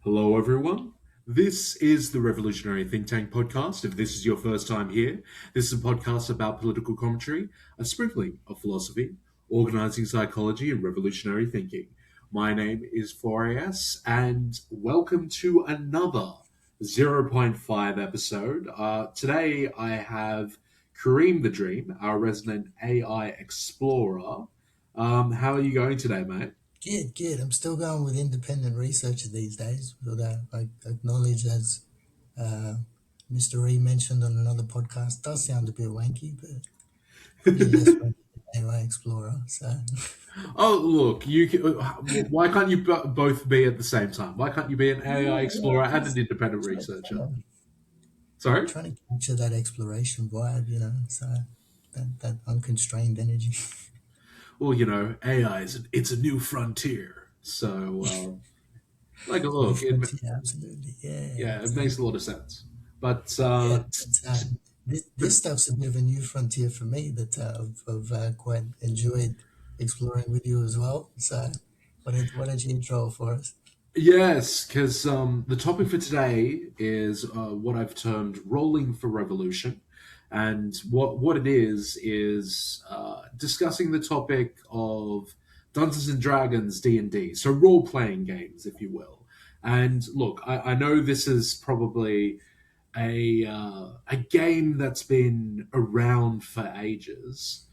Hello, everyone. This is the Revolutionary Think Tank podcast. If this is your first time here, this is a podcast about political commentary, a sprinkling of philosophy, organizing psychology, and revolutionary thinking. My name is 4AS, and welcome to another zero point 0.5 episode. Today, I have Kareem the Dream, our resident AI explorer. How are you going today, mate? Good, good. I'm still going with independent research these days, but I acknowledge, as uh, Mr. Ree mentioned on another podcast, does sound a bit wanky, but probably less wanky than AI Explorer. So, Oh, look, why can't you both be at the same time? Why can't you be an AI yeah, explorer and an just independent trying researcher? to, Sorry? trying to capture that exploration vibe, so that unconstrained energy. Well, AI it's a new frontier. So, New look, frontier, absolutely. Yeah. yeah, it makes a lot of sense. But Yeah, this stuff's a bit of a new frontier for me that I've quite enjoyed exploring with you as well. So, what did you draw for us? yes, because the topic for today is what I've termed "rolling for revolution," and what it is discussing the topic of Dungeons and Dragons D&D, so role playing games, if you will. And look, I know this is probably a game that's been around for ages.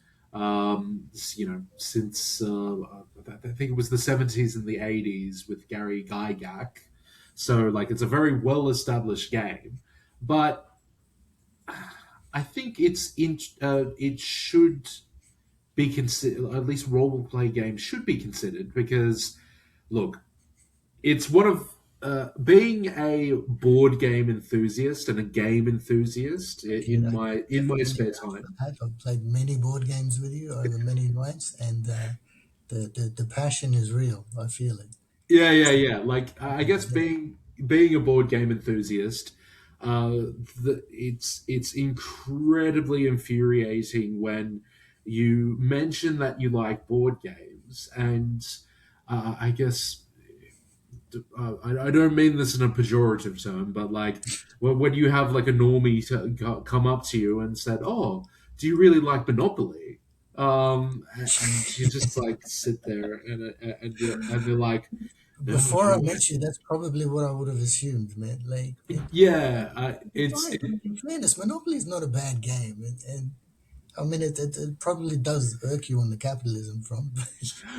Since I think it was the 70s and the 80s with Gary Gygax. So, it's a very well established game, but I think it should be considered. At least role play games should be considered because, look, it's one of being a board game enthusiast and a game enthusiast Dude, in I my definitely spare vouch for time. that. I've played many board games with you over many nights, and the passion is real. I feel it. So, Yeah. I guess being a board game enthusiast, it's incredibly infuriating when you mention that you like board games, and I guess I don't mean this in a pejorative term, but when you have like a normie come up to you and said, "Oh, do you really like Monopoly?" And you just like sit there and they're like, "No, before I no, met you, that's probably what I would have assumed, man. Like, yeah, it's right. In fairness, Monopoly is not a bad game, and I mean, it probably does irk you on the capitalism front.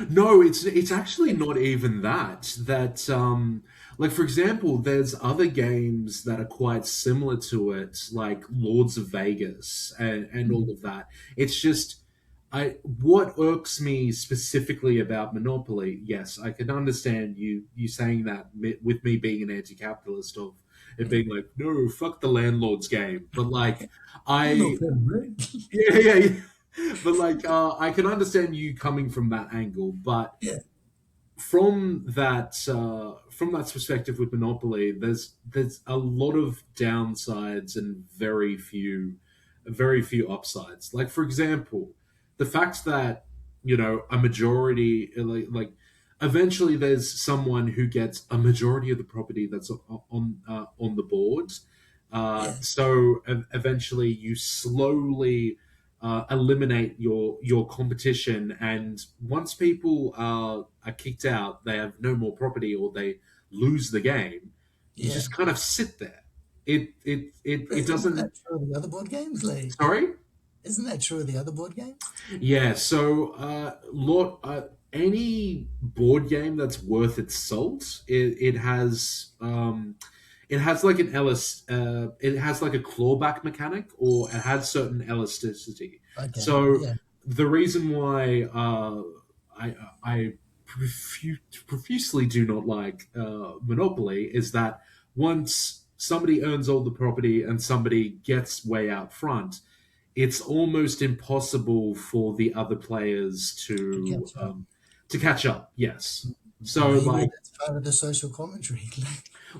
no, it's actually not even that. Like for example, there's other games that are quite similar to it, like Lords of Vegas and all of that. It's just I what irks me specifically about Monopoly. Yes, I can understand you saying that with me being an anti-capitalist of it being like no, fuck the landlord's game, but No I problem, right? yeah. But I can understand you coming from that angle, but Yeah, from that perspective with Monopoly, there's a lot of downsides and very few upsides. Like for example, the fact that a majority eventually there's someone who gets a majority of the property that's on the board. yeah, Eventually you slowly eliminate your competition, and once people are kicked out, they have no more property or they lose the game. You yeah. just kind of sit there. It But isn't doesn't. that true of the other board games? Like, Sorry. isn't that true of the other board games? Yeah. So, any board game that's worth its salt, it has like an it has like a clawback mechanic, or it has certain elasticity. Okay, So yeah, the reason why I profusely do not like Monopoly is that once somebody earns all the property and somebody gets way out front, it's almost impossible for the other players to catch up. to catch up. Yes. So Maybe that's part of the social commentary.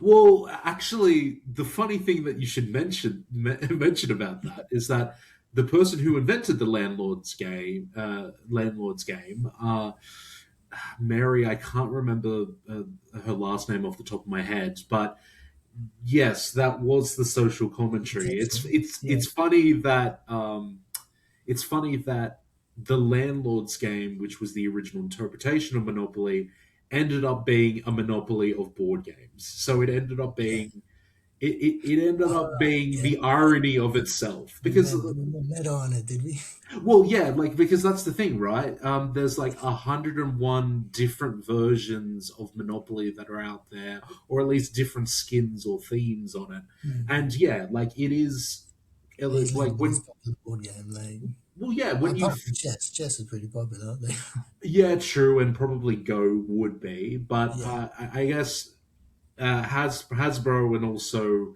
well, actually, the funny thing that you should mention about that is that the person who invented the landlord's game, Mary. I can't remember her last name off the top of my head, but yes, that was the social commentary. It's Potential. it's Yeah. it's funny that it's funny that the landlord's game, which was the original interpretation of Monopoly, ended up being a monopoly of board games. So it ended up Yeah. being it ended All up right. being Yeah. the irony of itself because We went meta on it, did we? well, yeah, like because that's the thing, right? There's like 101 different versions of Monopoly that are out there, or at least different skins or themes on it. And yeah, like it is Easily like the when most popular board game. Like, well, yeah, well, when you apart from chess, chess is pretty popular. Like, yeah, true, and probably Go would be, but yeah. I guess Hasbro and also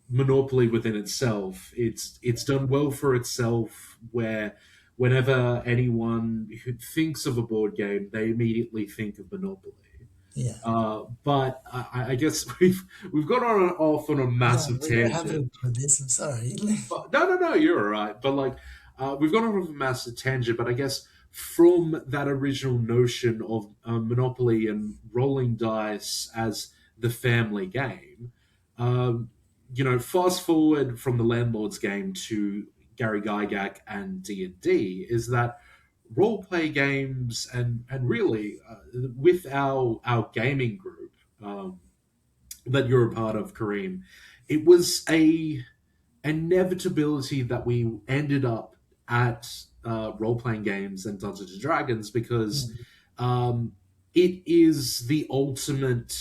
Monopoly within itself. It's done well for itself. Where whenever anyone who thinks of a board game, they immediately think of Monopoly. Yeah. But I guess we've gone on and off on a Yeah. massive We were having tangent. with this. I'm sorry. But no, you're all right. But like, we've gone off of a massive tangent. But I guess from that original notion of Monopoly and rolling dice as the family game, um, fast forward from the landlord's game to Gary Gygax and D&D, is that role play games and really with our gaming group that you're a part of, Kareem, it was a inevitability that we ended up at role playing games and Dungeons and Dragons because Mm, um, it is the ultimate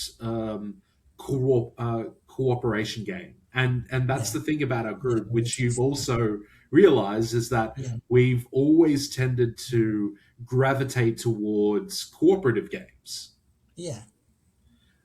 cooperation game, and that's yeah. the thing about our Yeah. group, Very which you've successful. also realized is that Yeah. we've always tended to gravitate towards cooperative games Yeah.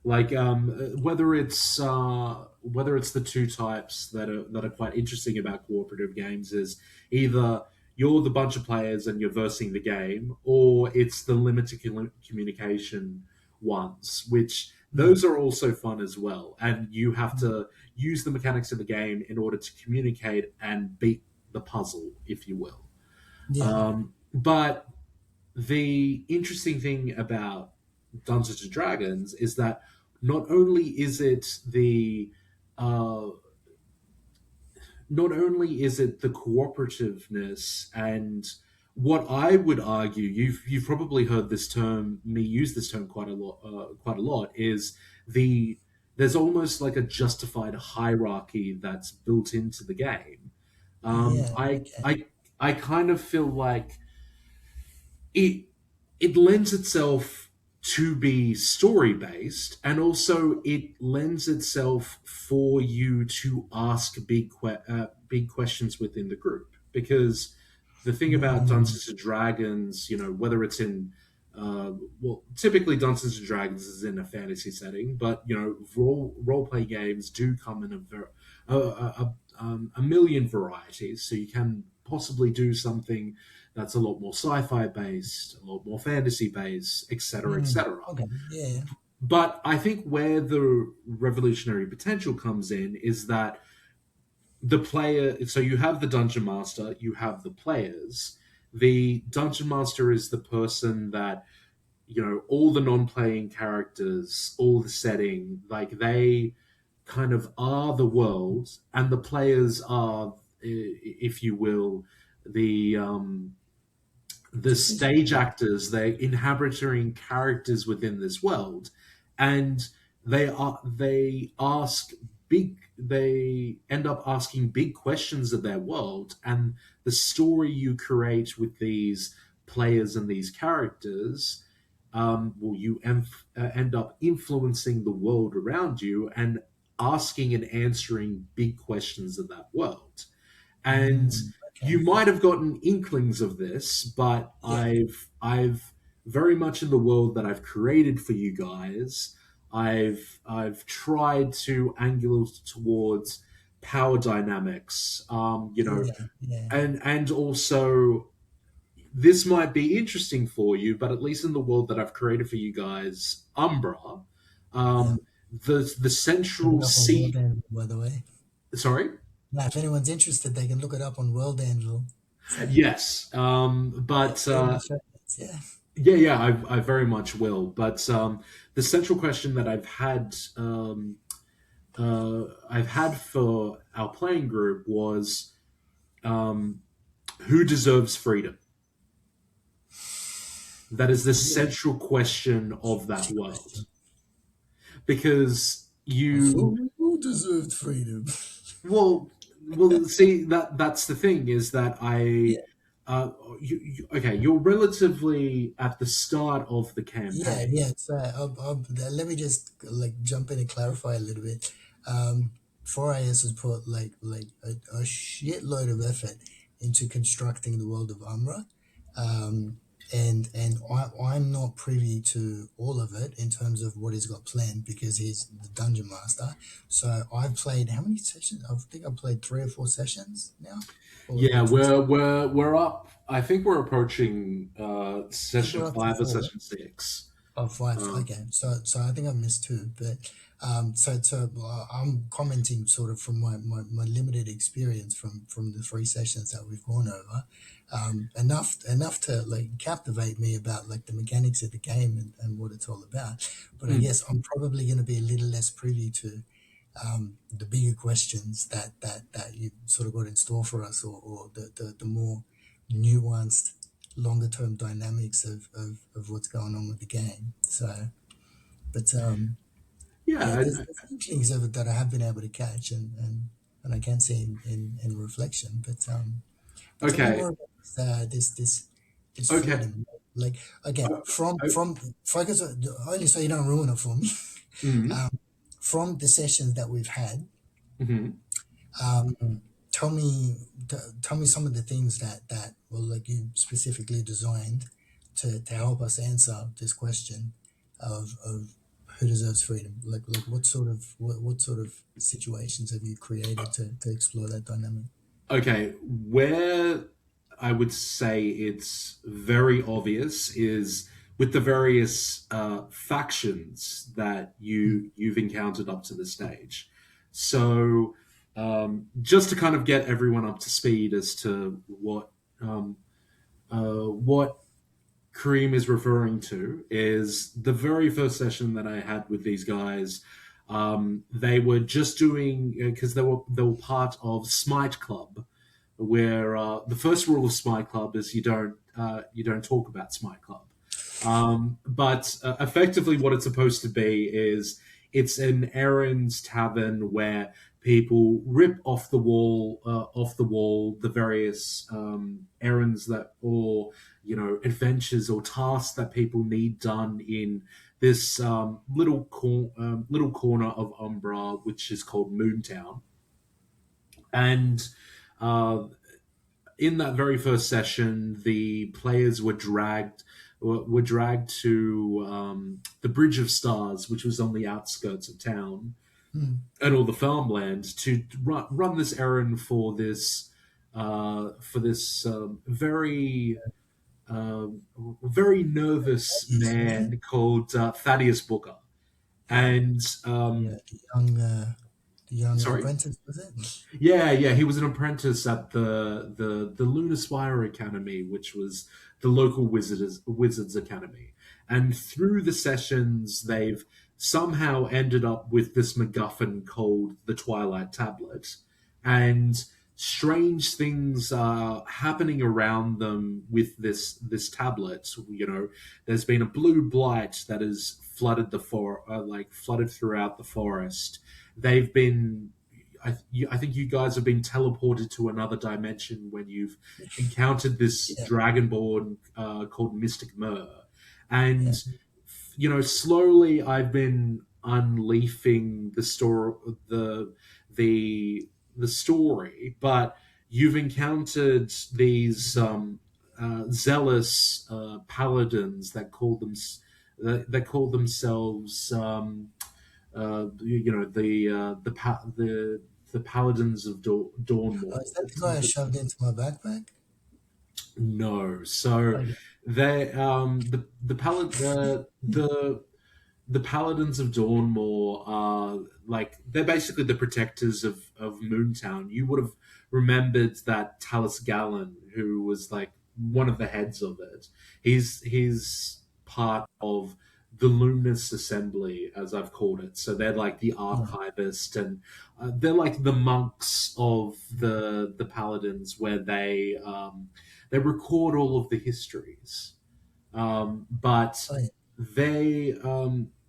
like whether it's the two types that are quite interesting about cooperative games is either you're the bunch of players and you're versing the game, or it's the limited communication ones, which Mm, those are also fun as well, and you have to use the mechanics of the game in order to communicate and beat the puzzle, if you will. yeah. But the interesting thing about Dungeons and Dragons is that not only is it the uh, not only is it the cooperativeness and what I would argue you've probably heard this term me use this term quite a lot is the there's almost like a justified hierarchy that's built into the game. Um, Yeah. I Okay. I I kind of feel like it it lends itself to be story based, and also it lends itself for you to ask big questions within the group, because the thing about Mm, Dungeons and Dragons, whether it's in well, typically Dungeons and Dragons is in a fantasy setting, but role play games do come in a million varieties. So you can possibly do something that's a lot more sci-fi based, a lot more fantasy based, etc., etc. okay. Yeah. But I think where the revolutionary potential comes in is that the player. So you have the dungeon master, you have the players. The dungeon master is the person that all the non-playing characters, all the setting, like they kind of are the world, and the players are, if you will, the stage Yeah. actors. They're inhabiting characters within this world, and they end up asking big questions of their world, and the story you create with these players and these characters will end up influencing the world around you and asking and answering big questions of that world. And Okay. you might have gotten inklings of this, but Yeah. I've very much in the world that I've created for you guys. I've tried to angle towards power dynamics, Yeah. Yeah. and also this might be interesting for you, but at least in the world that I've created for you guys, Umbra, Yeah. um, the Look central it up on World seat. Angel, by the way. Sorry. Now, if anyone's interested, they can look it up on World Angel. So, Yes, yeah, but famous show. Yeah. Yeah, I very much will. But the central question that I've had for our playing group was, um, who deserves freedom? That is the Yeah. central question of that Tricky world, question. because I thought you we all deserved freedom. well see that's the thing is that Yeah. okay, you're relatively at the start of the Yeah, campaign. yeah. So let me just like jump in and clarify a little bit. Um, 4IS has put a shitload of effort into constructing the world of Umra, um, I'm not privy to all of it in terms of what he's got planned because he's the dungeon master. So I've played how many sessions? I think I've played 3 or 4 sessions now, or Yeah, two. we're up. I think we're approaching I think session we're up to 5 or four. session 6. Oh, five. uh, Okay. So I think I missed two, but I'm commenting sort of from my limited experience from the 3 sessions that we've gone over. Enough to like captivate me about like the mechanics of the game and what it's all about. But I mm, guess I'm probably going to be a little less privy to the bigger questions that you sort of got in store for us, or the more nuanced, longer term dynamics of what's going on with the game. So, but yeah, yeah, there's inklings of it that I have been able to catch and I can see in reflection. But tell me okay, more about this okay, freedom. Like again, uh, uh, from focus only so you don't ruin it for me. mm, Um, from the sessions that we've had, mhm. um, tell me tell me some of the things that well, like you specifically designed to help us answer this question of who deserves freedom. Like what sort of situations have you created to explore that dynamic? Okay, where I would say it's very obvious is with the various factions that Mm, you've encountered up to this stage. So, just to kind of get everyone up to speed as to what Kareem is referring to is the very first session that I had with these guys. They were just doing because they were part of Smite Club, where the first rule of Smite Club is you don't talk about Smite Club. But effectively, what it's supposed to be is it's an errands tavern where people rip off the wall, the various errands that or adventures or tasks that people need done in this little corner of Umbra, which is called Moontown. And uh, in that very first session, the players were dragged to the Bridge of Stars, which was on the outskirts of town, mm, and all the farmland to run this errand for this very nervous Yes, wasn't it? man called Thaddeus Booker. Yeah, And the young the young sorry, apprentice was it? yeah, he was an apprentice at the Lunar Spire Academy, which was the local wizards academy. And through the sessions, they've somehow ended up with this MacGuffin called the Twilight Tablet, and strange things are happening around them with this tablet. There's been a blue blight that has flooded throughout the forest. They've been I think you guys have been teleported to another dimension when you've encountered this Yeah, dragonborn called Mystic Myrrh, and yeah. slowly I've been unleafing the the story, but you've encountered these zealous paladins that call themselves. The paladins of Oh, Dawnmore. is that the guy I shoved into my backpack? No, so Okay. they the paladins of Dawnmore are like they're basically the protectors of Moontown. You would have remembered that Talus Gallon, who was like one of the heads of it. He's part of the Luminous Assembly, as I've called it. So they're like the Yeah. archivist, and they're like the monks of the paladins, where they record all of the histories. But Oh, yeah.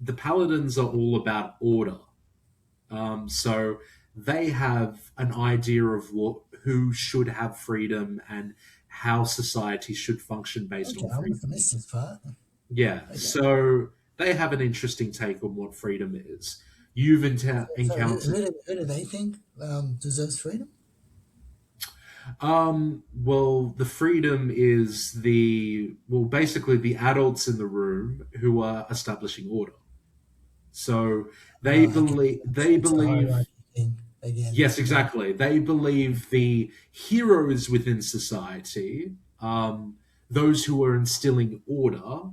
the paladins are all about order. So they have an idea of who should have freedom and how society should function based Okay, on I must freedom. have missed this part. Yeah, Okay. so they have an interesting take on what freedom is. You've So encountered. who do they think deserves freedom? Well, the freedom is basically the adults in the room who are establishing order. So Oh, okay. they It's a believe. hierarchy thing again. Yes, Yeah. exactly. They believe the heroes within society, those who are instilling order,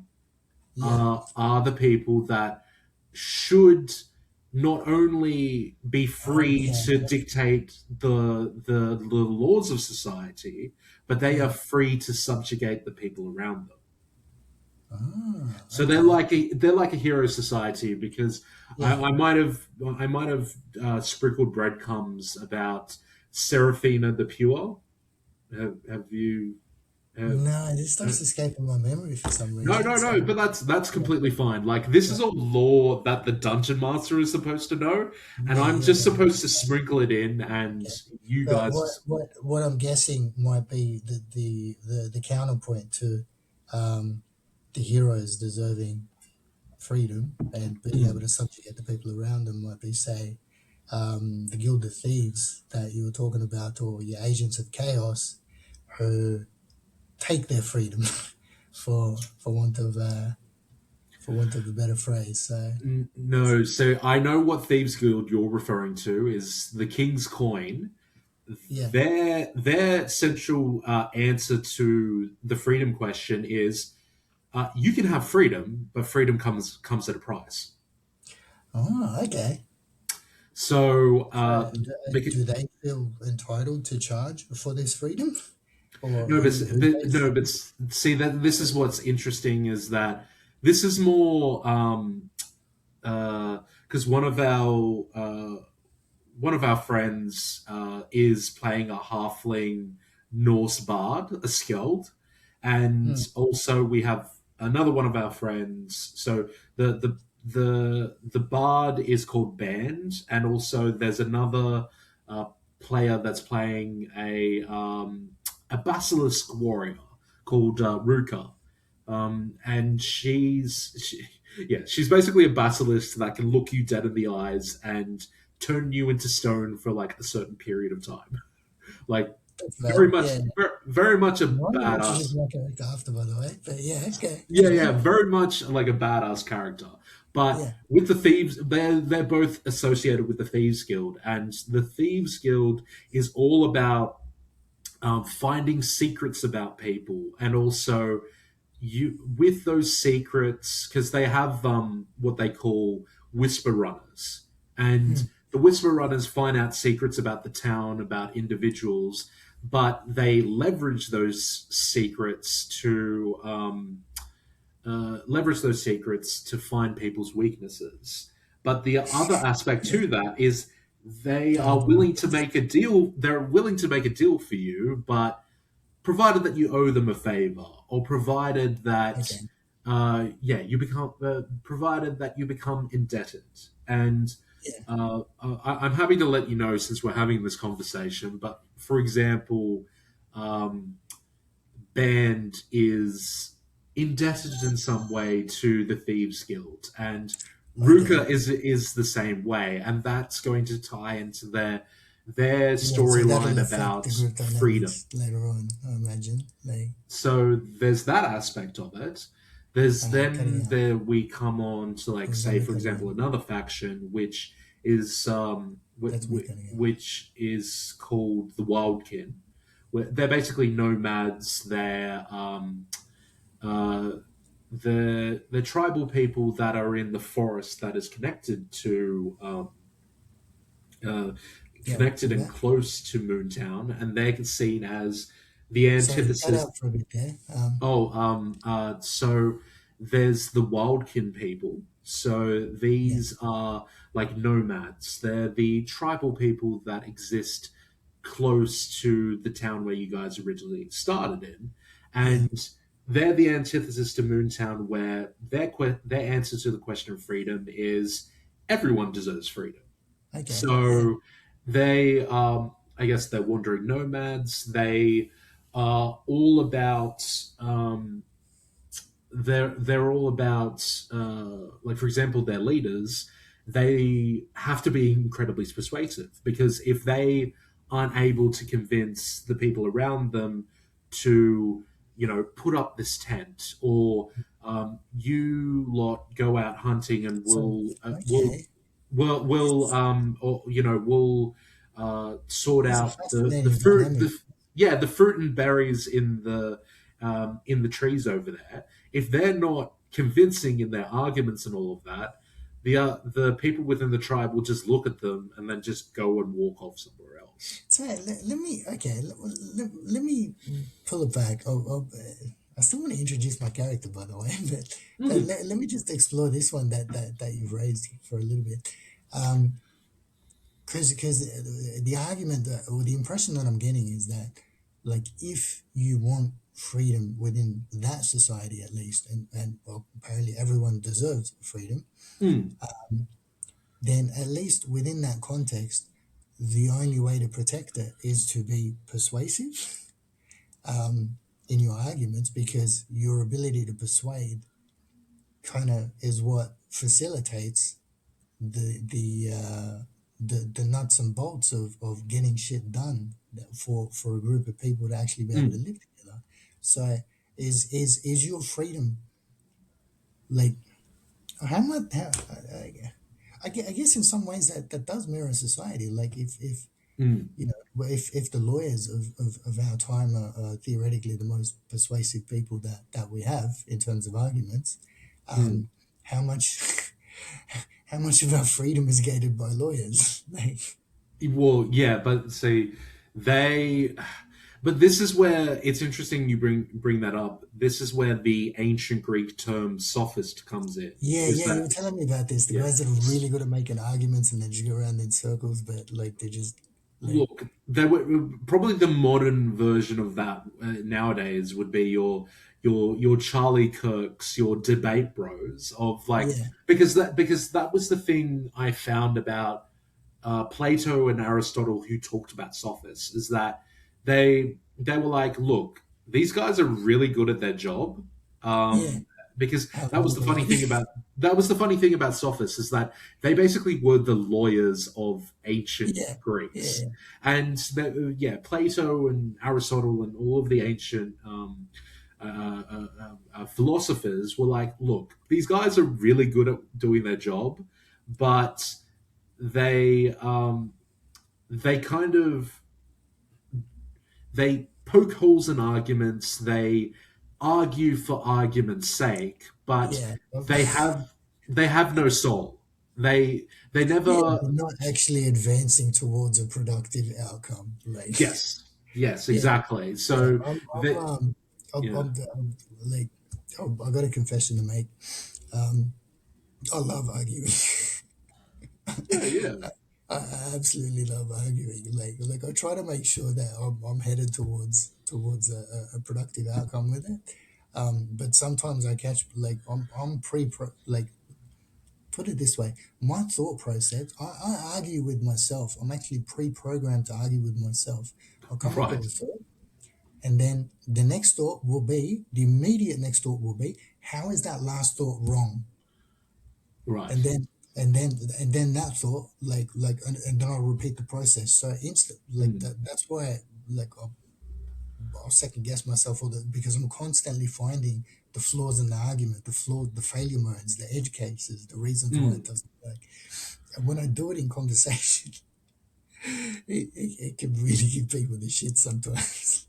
Yeah. are the people that should not only be free Okay. to dictate the laws of society, but they are Yeah. free to subjugate the people around them. Ah, So okay. they're like a hero society, because Yeah. I might have sprinkled breadcrumbs about Seraphina the Pure. Have you? Have, No, this uh, stuff's escaping my memory for some no, reason. no, So no. But that's yeah, completely fine. Like, this yeah, is all lore that the dungeon master is supposed to know, and yeah, I'm yeah, just yeah. supposed to sprinkle it in, and Okay. you But guys. what I'm guessing might be the counterpoint to um, the heroes deserving freedom and being able Mm, to subjugate the people around them might be, say, the Guild of Thieves that you were talking about, or your agents of chaos who take their freedom for want of a better phrase. So it's no, so I know what Thieves Guild you're referring to is the King's Coin. yeah. Their central answer to the freedom question is, you can have freedom, but freedom comes at a price. Oh, okay. So So do they feel entitled to charge for this freedom, or no, who pays? but see, that this is what's interesting, is that this is more because one of our friends is playing a halfling Norse bard, a skeld, and Hmm. also we have another one of our friends. So the bard is called Band, and also there's another uh, player that's playing a basilisk warrior called Ruka. And she's basically a basilisk that can look you dead in the eyes and turn you into stone for like a certain period of time. Like, That's valid. Yeah. very much a I wonder what you badass. just like after, by the way. But yeah, okay. Yeah, yeah, very much like a badass character. But Yeah. with the thieves, they're both associated with the Thieves Guild, and the Thieves Guild is all about finding secrets about people, and also you with those secrets, because they have what they call whisper runners, and Hmm. the whisper runners find out secrets about the town, about individuals, but they leverage those secrets to find people's weaknesses. But the other aspect Yeah. to that is they To are hide the willing to weakness. make a deal. They're willing to make a deal for you, but provided that you owe them a favor, or provided that, Okay. provided that you become indebted. And Yeah. I'm happy to let you know, since we're having this conversation. But for example, um, Band is indebted in some way to the Thieves Guild, and Okay. Ruka is the same way, and that's going to tie into their Yeah. So that'll storyline affect about the group freedom. dynamics later on, I imagine. Like, So there's that aspect of it. There's cutting then out. there we come on to, like, Or is that say, me for cutting example, out? another faction which is That's me cutting out. which is called the Wildkin. Where they're basically nomads. They're uh, the tribal people that are in the forest that is uh, Yeah. connected To and that. close to Moontown, and they're seen as the Sorry, you cut antithesis. out for a bit there. So there's the Wildkin people. So Yeah, these are like nomads. They're the tribal people that exist close to the town where you guys originally started in, yeah, and they're the antithesis to Moontown, where their answer to the question of freedom is everyone deserves freedom. okay, yeah, So I guess they're wandering nomads. They are all about they're all about like for example their leaders. They have to be incredibly persuasive because if they aren't able to convince the people around them to put up this tent, or you lot go out hunting and so we'll okay, we'll it's or we'll sort it's a out the fascinating fruit, dynamic. the fruit and berries in the trees over there. If they're not convincing in their arguments and all of that, the people within the tribe will just look at them and then just go and walk off somewhere else. So let me okay, let me pull it back. I still want to introduce my character, by the way, but Mm, let me just explore this one that you've raised for a little bit. Um, because the argument or the impression that I'm getting is that, like, if you want freedom within that society at least, and well, apparently everyone deserves freedom, mm, then at least within that context, the only way to protect it is to be persuasive in your arguments, because your ability to persuade kind of is what facilitates the nuts and bolts of getting shit done for a group of people to actually be able to mm, live together. So is your freedom, like, how much I guess in some ways that does mirror society. Like, if mm, you know, if the lawyers of our time are theoretically the most persuasive people that we have in terms of arguments, mm. how much how much of our freedom is gated by lawyers? Like, Well, yeah, but see, they. But this is where it's interesting you bring that up. This is where the ancient Greek term sophist comes in. yeah, Is yeah, you that were telling me about this. The yeah? guys that are really good at making arguments and they just go around in circles, but like they just like Look, they were probably the modern version of that nowadays would be your Charlie Kirks, your debate bros of like yeah, because that was the thing I found about Plato and Aristotle who talked about sophists is that they were like, look, these guys are really good at their job, yeah. because How that was the funny manipulative. thing about sophists is that they basically were the lawyers of ancient Yeah, Greeks, yeah, and yeah, Plato and Aristotle and all of the ancient philosophers were like, look, these guys are really good at doing their job, but they they kind of they poke holes in arguments. They argue for argument's sake, but yeah. they have they have no soul. They Yeah, never. they're not actually advancing towards a productive outcome. Like, Yes, yeah, exactly. yeah. So that yeah, I'm like, I got a confession to make. Um, I love arguing. yeah. I absolutely love arguing. Like I try to make sure that I'm headed towards a productive outcome with it. But sometimes I catch, like, I'm pre like, put it this way, my thought process, I argue with myself. I'm actually pre-programmed to argue with myself. I'll come up with Right, a thought, and then the immediate next thought will be, how is that last thought wrong? right. And then and then that thought, and then I'll repeat the process. So instant, like Mm, that's why, like, I'll second guess myself, because I'm constantly finding the flaws in the argument, the failure modes, the edge cases, the reasons why it mm. doesn't work. And when I do it in conversation, it can really give people the shit sometimes.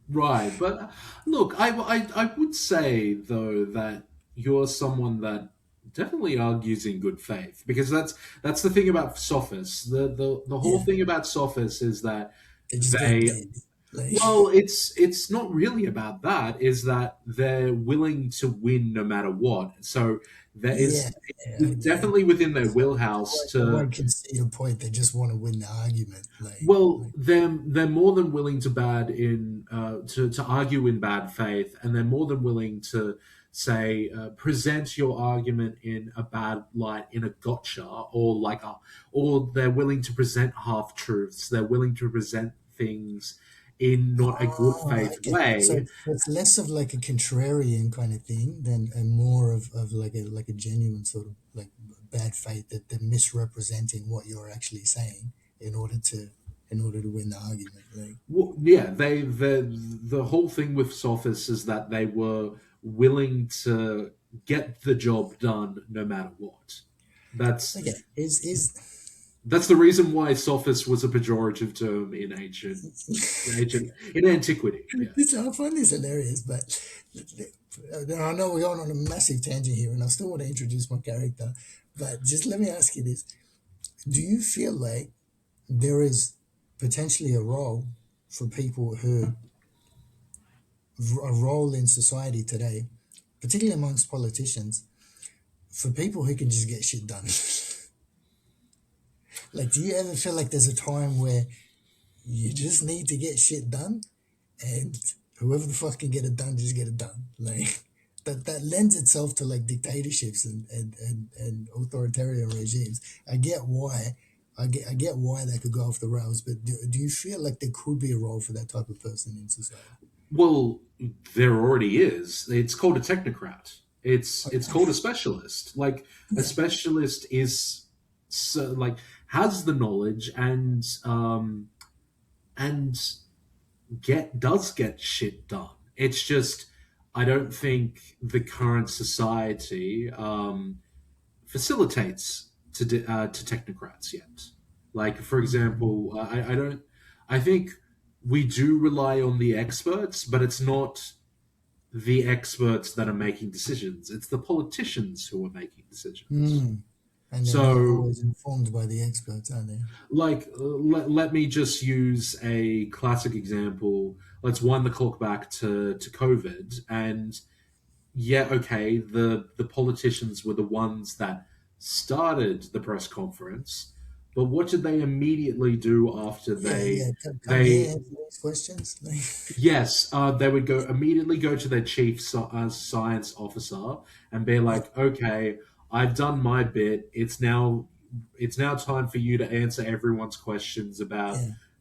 Right, but look, I would say though that you're someone that definitely argues in good faith because that's the thing about sophists. The whole Yeah, thing about sophists is that they just got they dead. Like, Well, it's not really about that. Is that they're willing to win no matter what. So there yeah, is yeah, it's definitely within their wheelhouse they to. won't concede a point. They just want to win the argument. Well, they're more than willing to bad in to argue in bad faith, and they're more than willing to say present your argument in a bad light, in a gotcha, or they're willing to present half truths. They're willing to present things in not a good oh, faith okay. So way. it's less of like a contrarian kind of thing than and more of like a genuine sort of like bad faith that they're misrepresenting what you're actually saying in order to win the argument. Like, Well, yeah, the whole thing with sophists is that they were willing to get the job done no matter what. That's okay, is That's the reason why sophist was a pejorative term in in antiquity. Yeah. this I find this hilarious, but I know we're going on a massive tangent here, and I still want to introduce my character. But just let me ask you this: do you feel like there is potentially a role for people who a role in society today, particularly amongst politicians, for people who can just get shit done? Like, do you ever feel like there's a time where you just need to get shit done, and whoever the fuck can get it done, just get it done? Like that lends itself to like dictatorships and authoritarian regimes. I get why. I get why that could go off the rails, but do you feel like there could be a role for that type of person in society? Well, there already is. It's called a technocrat. It's called a specialist. Like a Yeah, specialist is like has the knowledge and get shit done. It's just I don't think the current society facilitates to technocrats yet. Like for mm, example, I don't. I think we do rely on the experts, but it's not the experts that are making decisions. It's the politicians who are making decisions. mm. And they're not So always informed by the experts, are they? like let me just use a classic example. Let's wind the clock back to COVID, and yeah, okay, the politicians were the ones that started the press conference, but what did they immediately do after Yeah, yeah. Come here, they answer these questions. Like, yes, they would go to their chief science officer and be yeah, like, okay, I've done my bit. It's now time for you to answer everyone's questions about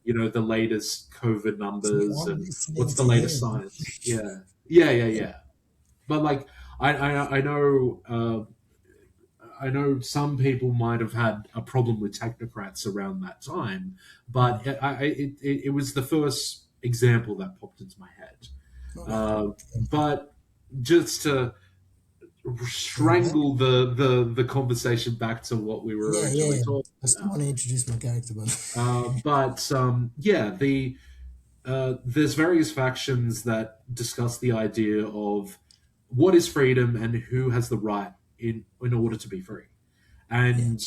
yeah. the latest COVID So numbers I'm and listening what's the to you. latest science. Yeah, yeah, yeah, yeah. But like, I know some people might have had a problem with technocrats around that time, Mm. but it was the first example that popped into my head. Okay. Uh, but just to Bring it back. strangle the conversation back to what we were Yeah, yeah, originally yeah. talking I still about. want to introduce my character, but But yeah, there's various factions that discuss the idea of what is freedom and who has the right in order to be free. yeah, And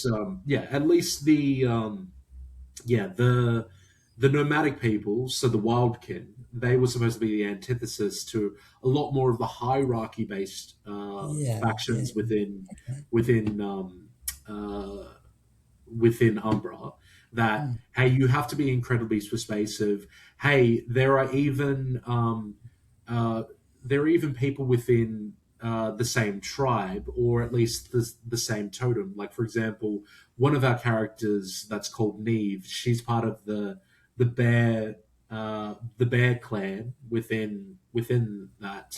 yeah, at least yeah the nomadic peoples, so the wildkin, they were supposed to be the antithesis to a lot more of the hierarchy based yeah, yeah. factions Okay. within uh, within Umbra. That Mm. hey, you have to be incredibly persuasive. Hey, uh, there are even people within the same tribe, or at least the same totem. Like for example, one of our characters that's called Neve. She's part of the bear clan within that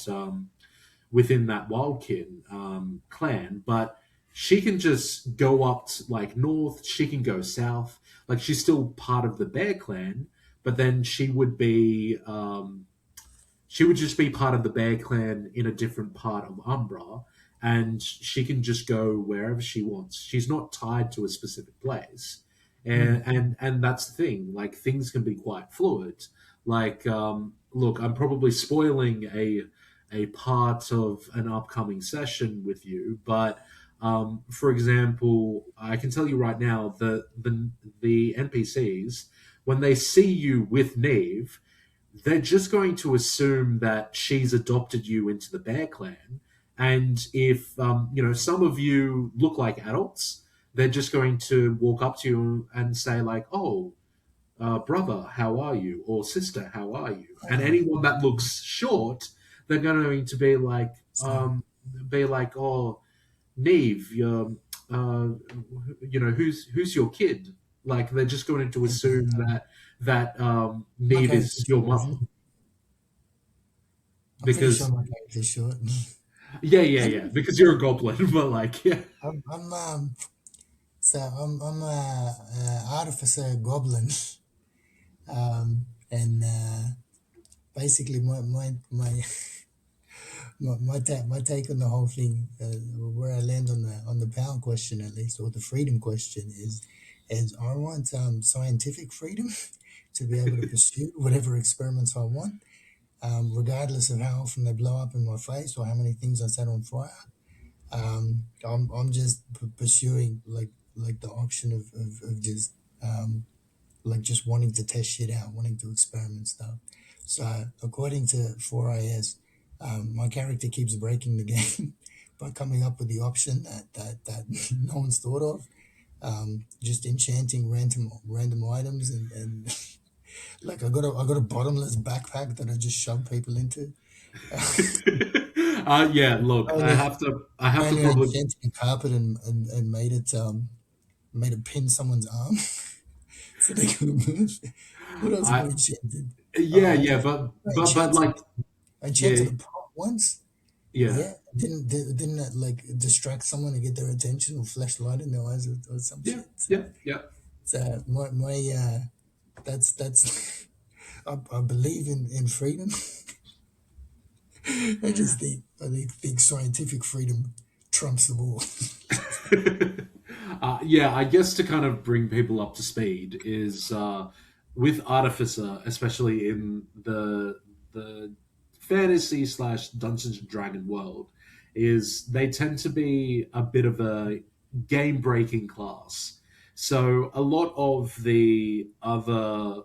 Wildkin clan, but she can just go up to, like north. She can go south. Like she's still part of the Bear clan, but then she would just be part of the Bear clan in a different part of Umbra, and she can just go wherever she wants. She's not tied to a specific place, Mm. and that's the thing. Like things can be quite fluid. Like look, I'm probably spoiling a part of an upcoming session with you, but for example, I can tell you right now the NPCs when they see you with Neve, they're just going to assume that she's adopted you into the Bear Clan. And if some of you look like adults, they're just going to walk up to you and say like, "Oh, brother, how are you?" or "Sister, how are you?" And Oh, anyone that looks short, they're going to so be like, "Oh, Neve, uh, who's your kid?" Like they're just going to assume that my Neve is character's your short, isn't mum he? I'm pretty sure because my character's short. yeah, because you're a goblin, but like yeah. I'm so I'm a artificer goblin, and basically my take on the whole thing, where I land on the power question at least, or the freedom question is I want scientific freedom to be able to pursue whatever experiments I want, regardless of how often they blow up in my face or how many things I set on fire. I'm just pursuing like the option of just like just wanting to test shit out, wanting to experiment stuff. So according to 4IS, my character keeps breaking the game by coming up with the option that no one's thought of. Just enchanting random items and like I got a bottomless backpack that I just shove people into. Yeah. Look, I Only have to. I have to only probably. enchanted a carpet and made it pin someone's arm so they couldn't move. What else have I I enchanted? yeah, I but like enchanted I yeah, enchanted a pot once. yeah, Yeah, didn't that like distract someone to get their attention or flash light in their eyes or some yeah, shit? So, yeah. so my that's I believe in freedom. I think scientific freedom trumps them all. Yeah, I guess to kind of bring people up to speed is with Artificer, especially in the fantasy slash Dungeons and Dragon world, is they tend to be a bit of a game breaking class. So a lot of the other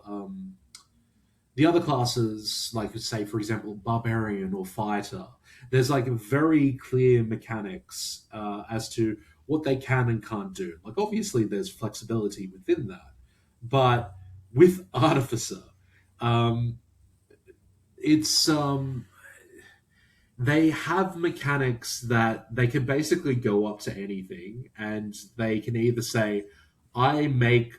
classes, like say for example, barbarian or fighter, there's like very clear mechanics as to what they can and can't do. Like obviously, there's flexibility within that, but with artificer, um, it's they have mechanics that they can basically go up to anything, and they can either say, "I make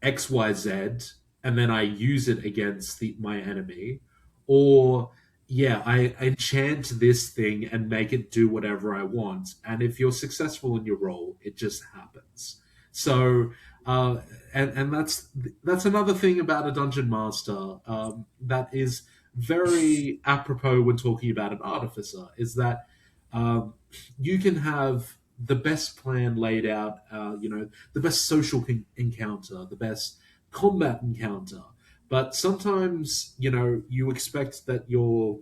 XYZ and then I use it against my enemy, or yeah, I enchant this thing and make it do whatever I want. And if you're successful in your role, it just happens. So, uh, and that's another thing about a dungeon master that is very apropos when talking about an artificer is that um, you can have the best plan laid out, the best social encounter, the best combat encounter. But sometimes, you expect that your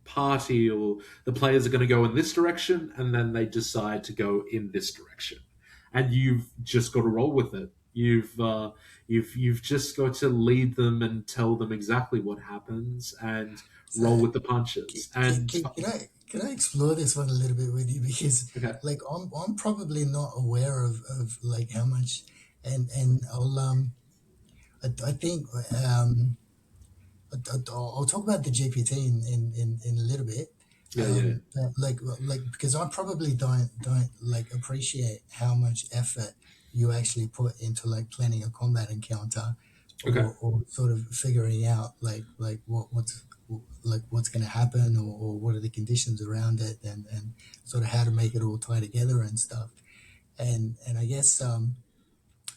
party or the players are going to go in this direction, and then they decide to go in this direction, and you've just got to roll with it. You've just got to lead them and tell them exactly what happens and So roll with the can, punches. can, And can, can I can I explore this one a little bit with you because okay, like I'm probably not aware of like how much and I think I'll talk about the GPT in a little bit. yeah. But like because I probably don't like appreciate how much effort you actually put into like planning a combat encounter Okay. or sort of figuring out like what's going to happen or what are the conditions around it and sort of how to make it all tie together and stuff and I guess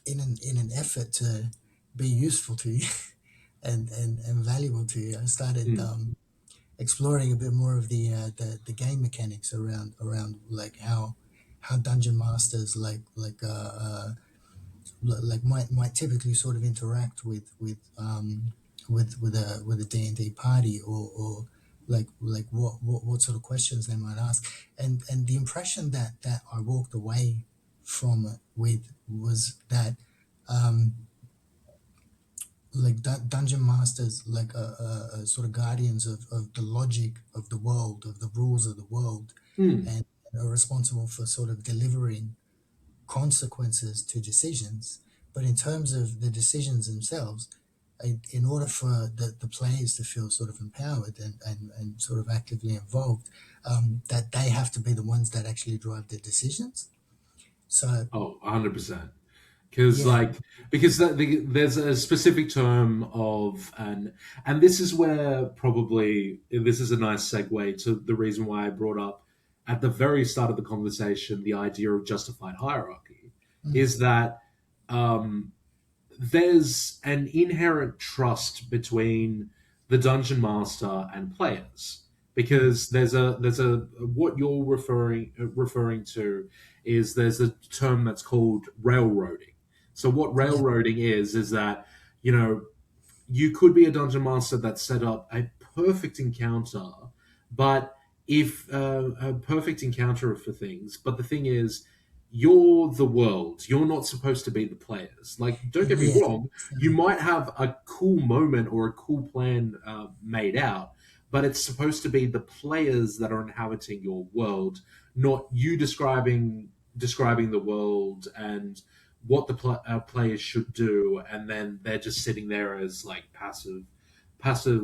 in an effort to be useful to you and valuable to you I started Mm, exploring a bit more of the game mechanics around like how dungeon masters like might typically sort of interact with a D&D party or like what sort of questions they might ask and the impression that I walked away from it with was that um like dungeon masters, like sort of guardians of the logic of the world, of the rules of the world, Hmm. and are responsible for sort of delivering consequences to decisions. But in terms of the decisions themselves, in order for the players to feel sort of empowered and sort of actively involved, that they have to be the ones that actually drive the decisions. So Oh, 100%. Because yeah, there's a specific term of and this is where probably this is a nice segue to the reason why I brought up at the very start of the conversation the idea of justified hierarchy mm, is that um, there's an inherent trust between the dungeon master and players mm, because there's a what you're referring to is there's a term that's called railroading. So what yeah, railroading is that you know you could be a dungeon master that set up a perfect encounter, but if a perfect encounter for things, but the thing is, you're the world. You're not supposed to be the players. Like, don't get me yeah. wrong. You might have a cool moment or a cool plan made out, but it's supposed to be the players that are inhabiting your world, not you describing the world and what the players should do, and then they're just sitting there as like passive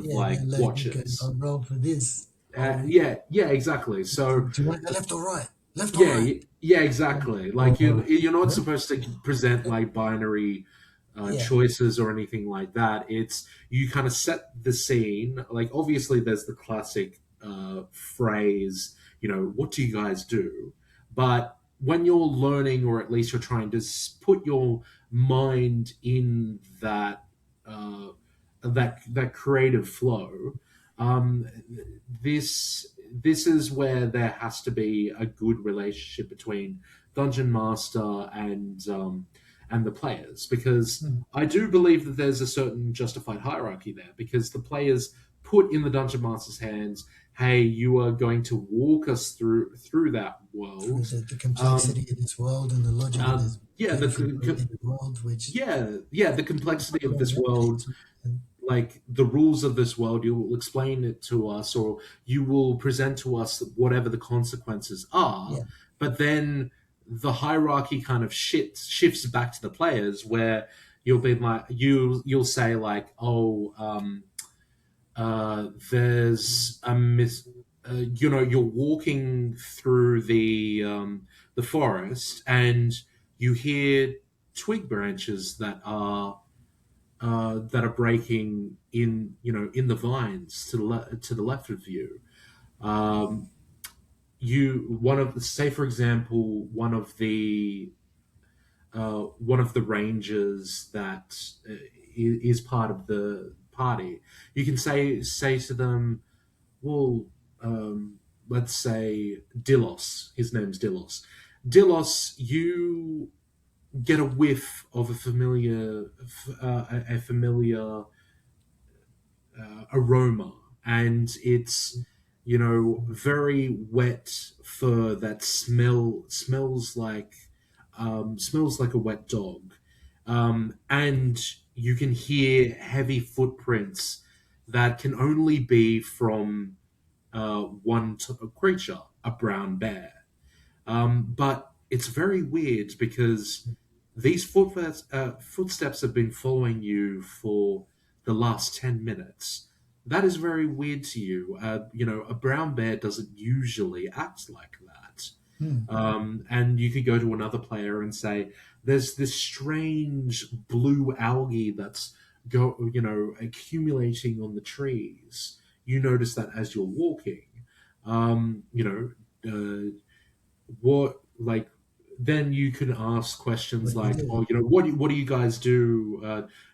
Yeah, like they're like, okay, watchers. I'll roll for this. Oh, Yeah, exactly. So do you want the left or right? Left or yeah, right? yeah, exactly. Like Or you're not supposed to present like binary yeah, choices or anything like that. It's you kind of set the scene. Like obviously, there's the classic phrase, what do you guys do? But when you're learning, or at least you're trying to put your mind in that creative flow, um, this is where there has to be a good relationship between dungeon master and the players, because mm, I do believe that there's a certain justified hierarchy there, because the players put in the dungeon master's hands, hey, you are going to walk us through that through world. the um, complexity of this world and the logic of this yeah, beautifully created world, which the complexity of this world, and like the rules of this world. You will explain it to us, or you will present to us whatever the consequences are. yeah, But then the hierarchy kind of shifts back to the players, where you'll be like you'll say like, oh, there's a you're walking through the forest, and you hear twig branches that are breaking in the vines to the left of you. Um, you one of the say for example one of the rangers that is part of the party. You can say to them, well, let's say Dilos. His name's Dilos. Dilos, you get a whiff of a familiar aroma, and it's very wet fur that smells like a wet dog, and you can hear heavy footprints that can only be from one creature, a brown bear. But it's very weird because these footsteps have been following you for the last 10 minutes. That is very weird to you. A brown bear doesn't usually act like that. mm, And you could go to another player and say, "There's this strange blue algae that's accumulating on the trees. You notice that as you're walking. Um, you know, what like then you can ask questions what do you like, do? oh, what do you guys do?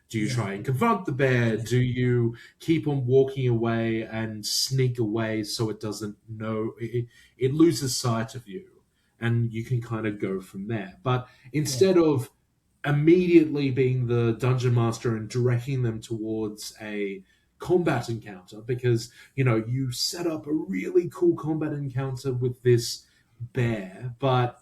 Do you Yeah, try and confront the bear? yeah, Do you keep on walking away and sneak away so it doesn't know it loses sight of you, and you can kind of go from there. But yeah, instead of immediately being the dungeon master and directing them towards a combat encounter, because you set up a really cool combat encounter with this bear, but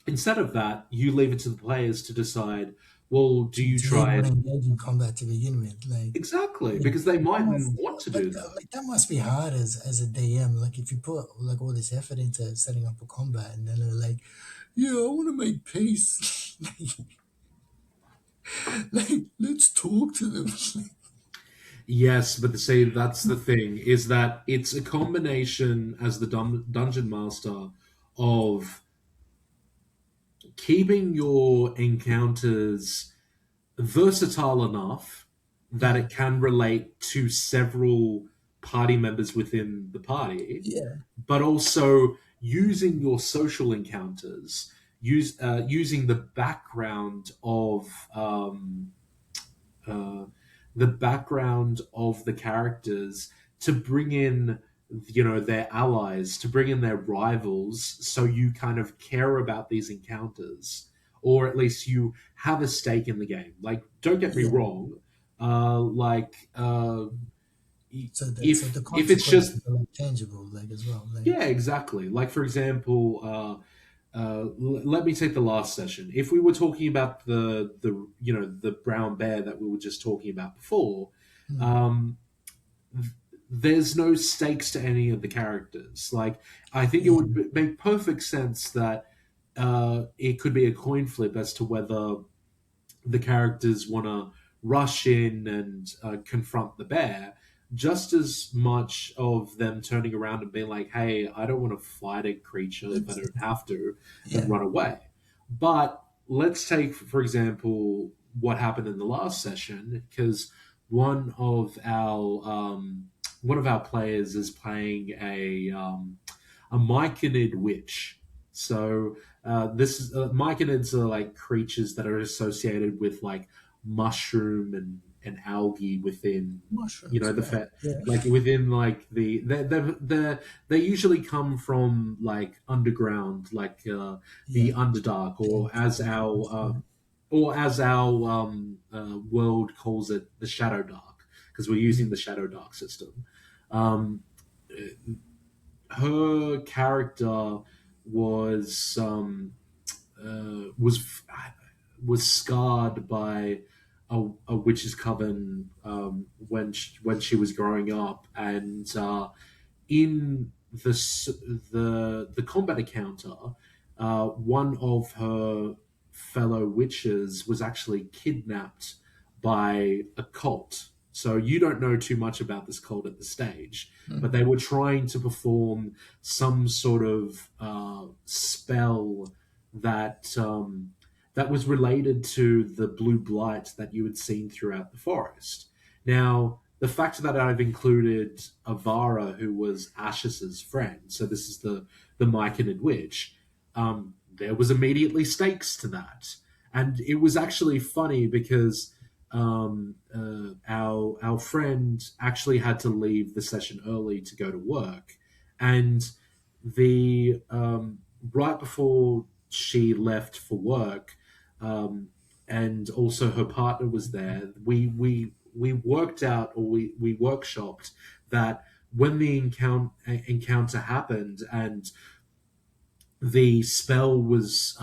instead of that, you leave it to the players to decide, Well, do you to even try want to and engage in combat to begin with. exactly Like because they that mightn't must want to like do that. like that must be hard as a DM. Like if you put like all this effort into setting up a combat, and then they're like, "Yeah, I want to make peace." like let's talk to them. Yes, but see, that's the thing is that it's a combination as the dungeon master of keeping your encounters versatile enough that it Mm, can relate to several party members within the party, yeah, but also using your social encounters, using uh, the background of the characters to bring in their allies, to bring in their rivals, so you kind of care about these encounters, or at least you have a stake in the game. Like, don't get me yeah. wrong, like So the if it's just consequences are like tangible, like as well. Like yeah, exactly. Like for example, let me take the last session. If we were talking about the brown bear that we were just talking about before, mm, um, there's no stakes to any of the characters. Like I think it yeah, would make perfect sense that it could be a coin flip as to whether the characters want to rush in and confront the bear, just as much of them turning around and being like, hey, I don't want to fight a creature if I it's don't have to, and yeah, run away. But let's take, for example, what happened in the last session, because one of our one of our players is playing a myconid witch. So this is myconids are like creatures that are associated with like mushroom and algae within mushrooms, the right? fat Yeah, like within like they usually come from like underground like the yeah. underdark Yeah. or as our world calls it the shadow dark because we're using Mm, the shadow dark system. um, Her character was was scarred by a witch's coven when she was growing up, and in the combat encounter, one of her fellow witches was actually kidnapped by a cult. So you don't know too much about this cult at the stage, but they mm, were trying to perform some sort of spell that that was related to the blue blight that you had seen throughout the forest. Now, the fact that I've included Avara, who was Ashes's friend, so this is the Myconid witch, there was immediately stakes to that, and it was actually funny because our friend actually had to leave the session early to go to work, and the right before she left for work, um, and also her partner was there. We worked out or we workshopped that when the encounter happened and the spell was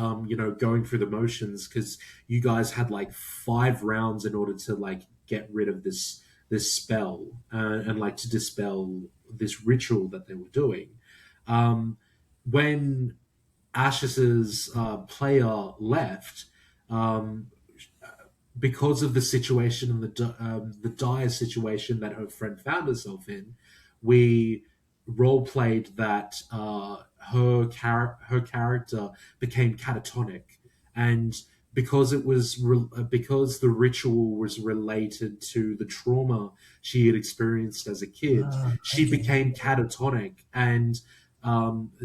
going through the motions because you guys had like 5 rounds in order to like get rid of this spell and like to dispel this ritual that they were doing. When Ashes's player left, um, because of the situation and the dire situation that her friend found herself in, we role played that her character became catatonic, and because the ritual was related to the trauma she had experienced as a kid, ah, she okay. became catatonic, and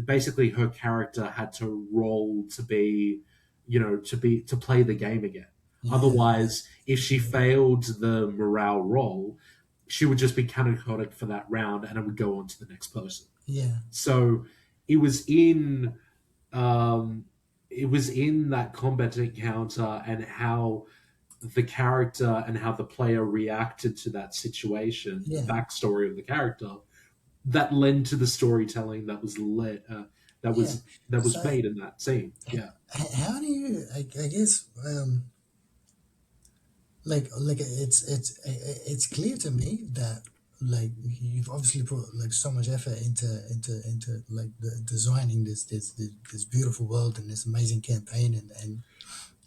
basically her character had to roll to be to play the game again. Yeah, yeah, Otherwise, if she failed the morale roll, she would just be catatonic for that round and it would go on to the next person. yeah, So it was in um, it was in that combat encounter and how the character and how the player reacted to that situation, the yeah. backstory of the character, that led to the storytelling Yeah. that So, was made in that scene. Yeah. how do you? I guess. it's clear to me that like you've obviously put like so much effort into like designing this beautiful world and this amazing campaign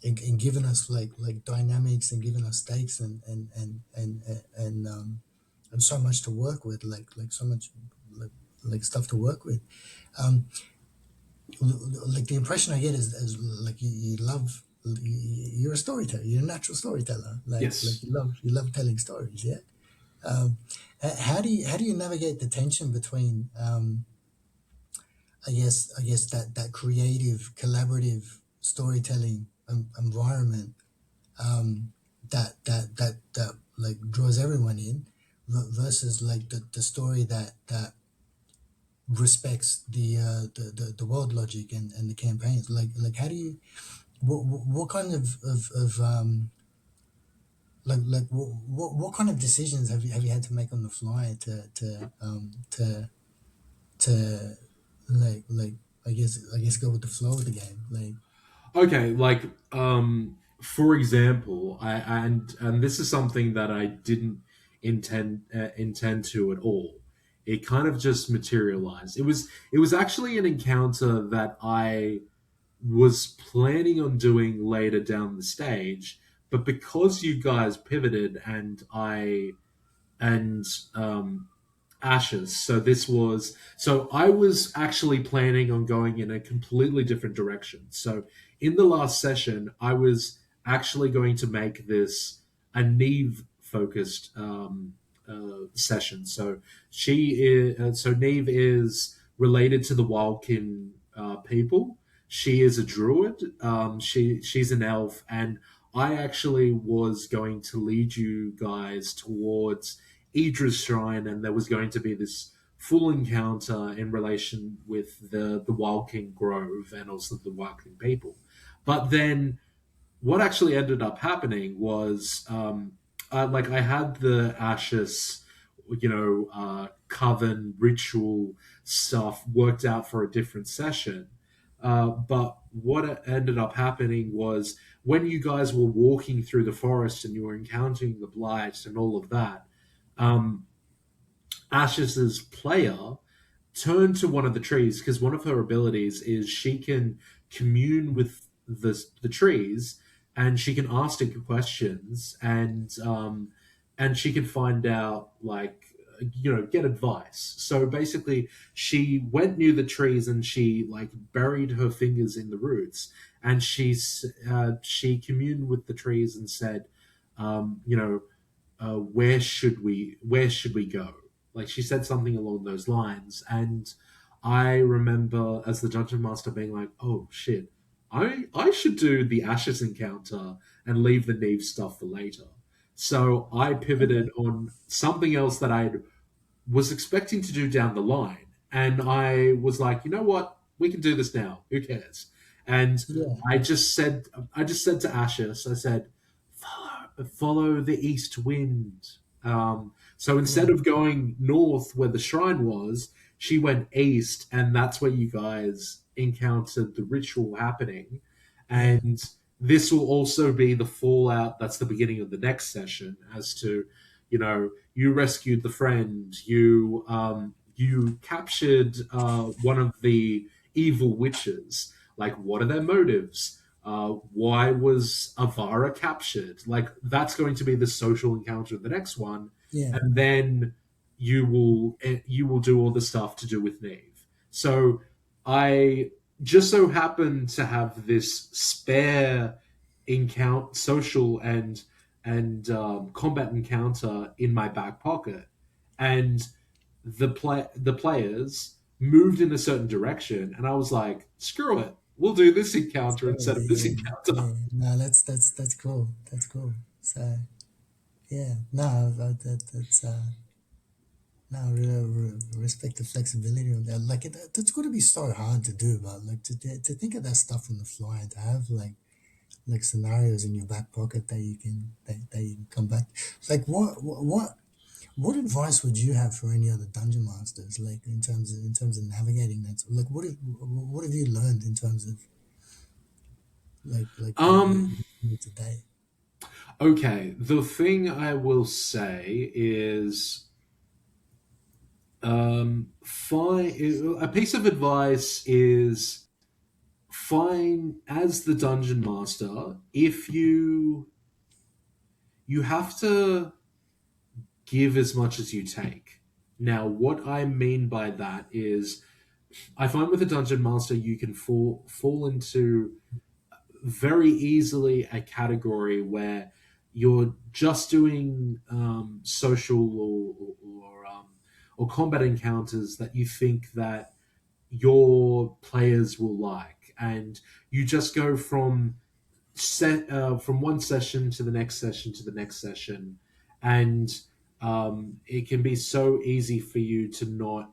and giving us like dynamics and giving us stakes and so much to work with, like so much like like stuff to work with. um like the impression I get is like you love, you're a storyteller, you're a natural storyteller, like Yes. you love telling stories, yeah. How do you navigate the tension between I guess that creative collaborative storytelling environment, that like draws everyone in, versus like the story that respects the world logic and the campaigns, like how do you, what kind of what kind of decisions have you had to make on the fly to like I guess go with the flow of the game, like. Okay, like for example, and this is something that I didn't intend to at all. It kind of just materialized. It was actually an encounter that I was planning on doing later down the stage, but because you guys pivoted and Ashes. So I was actually planning on going in a completely different direction. So in the last session, I was actually going to make this a Neve focused session. So Neve is related to the Wildkin people. She is a druid. She's an elf, and I actually was going to lead you guys towards Idra's shrine, and there was going to be this full encounter in relation with the Wild King Grove and also the Wild King people. But then what actually ended up happening was like I had the Ashes, coven ritual stuff worked out for a different session. But what ended up happening was when you guys were walking through the forest and you were encountering the blight and all of that, um, Ashes's player turned to one of the trees because one of her abilities is she can commune with the trees and she can ask it questions and she can find out like get advice. So basically she went near the trees and she like buried her fingers in the roots and she communed with the trees and said where should we go? Like she said something along those lines, and I remember as the dungeon master being like, "Oh shit, I should do the Ashes encounter and leave the Neve stuff for later." So I pivoted Okay. on something else that I was expecting to do down the line, and I was like, you know what, we can do this now. Who cares? And Yeah. I just said to Ashes, I said, follow the east wind. So instead Yeah. of going north where the shrine was, she went east, and that's where you guys encountered the ritual happening. Yeah. And this will also be the fallout. That's the beginning of the next session, as to you rescued the friend, you captured one of the evil witches. Like, what are their motives? Why was Avara captured? Like, that's going to be the social encounter of the next one, Yeah. and then you will do all the stuff to do with Nave. So I just so happen to have this spare encounter, social and combat encounter in my back pocket, and the players moved in a certain direction, and I was like, "Screw it, we'll do this encounter So instead of this yeah, encounter." yeah. No, that's cool. That's cool. So yeah, no, that's no, respect the flexibility of that. Like it's going to be so hard to do, but like to think of that stuff on the fly and to have like scenarios in your back pocket that you can come back. Like what advice would you have for any other dungeon masters? Like in terms of navigating that. Like what have you learned in terms of like Um, today? Okay, the thing I will say is, a piece of advice is fine as the dungeon master. If you have to give as much as you take. Now, what I mean by that is, I find with a dungeon master, you can fall into very easily a category where you're just doing social or combat encounters that you think that your players will like, and you just go from one session to the next session to the next session, and it can be so easy for you to not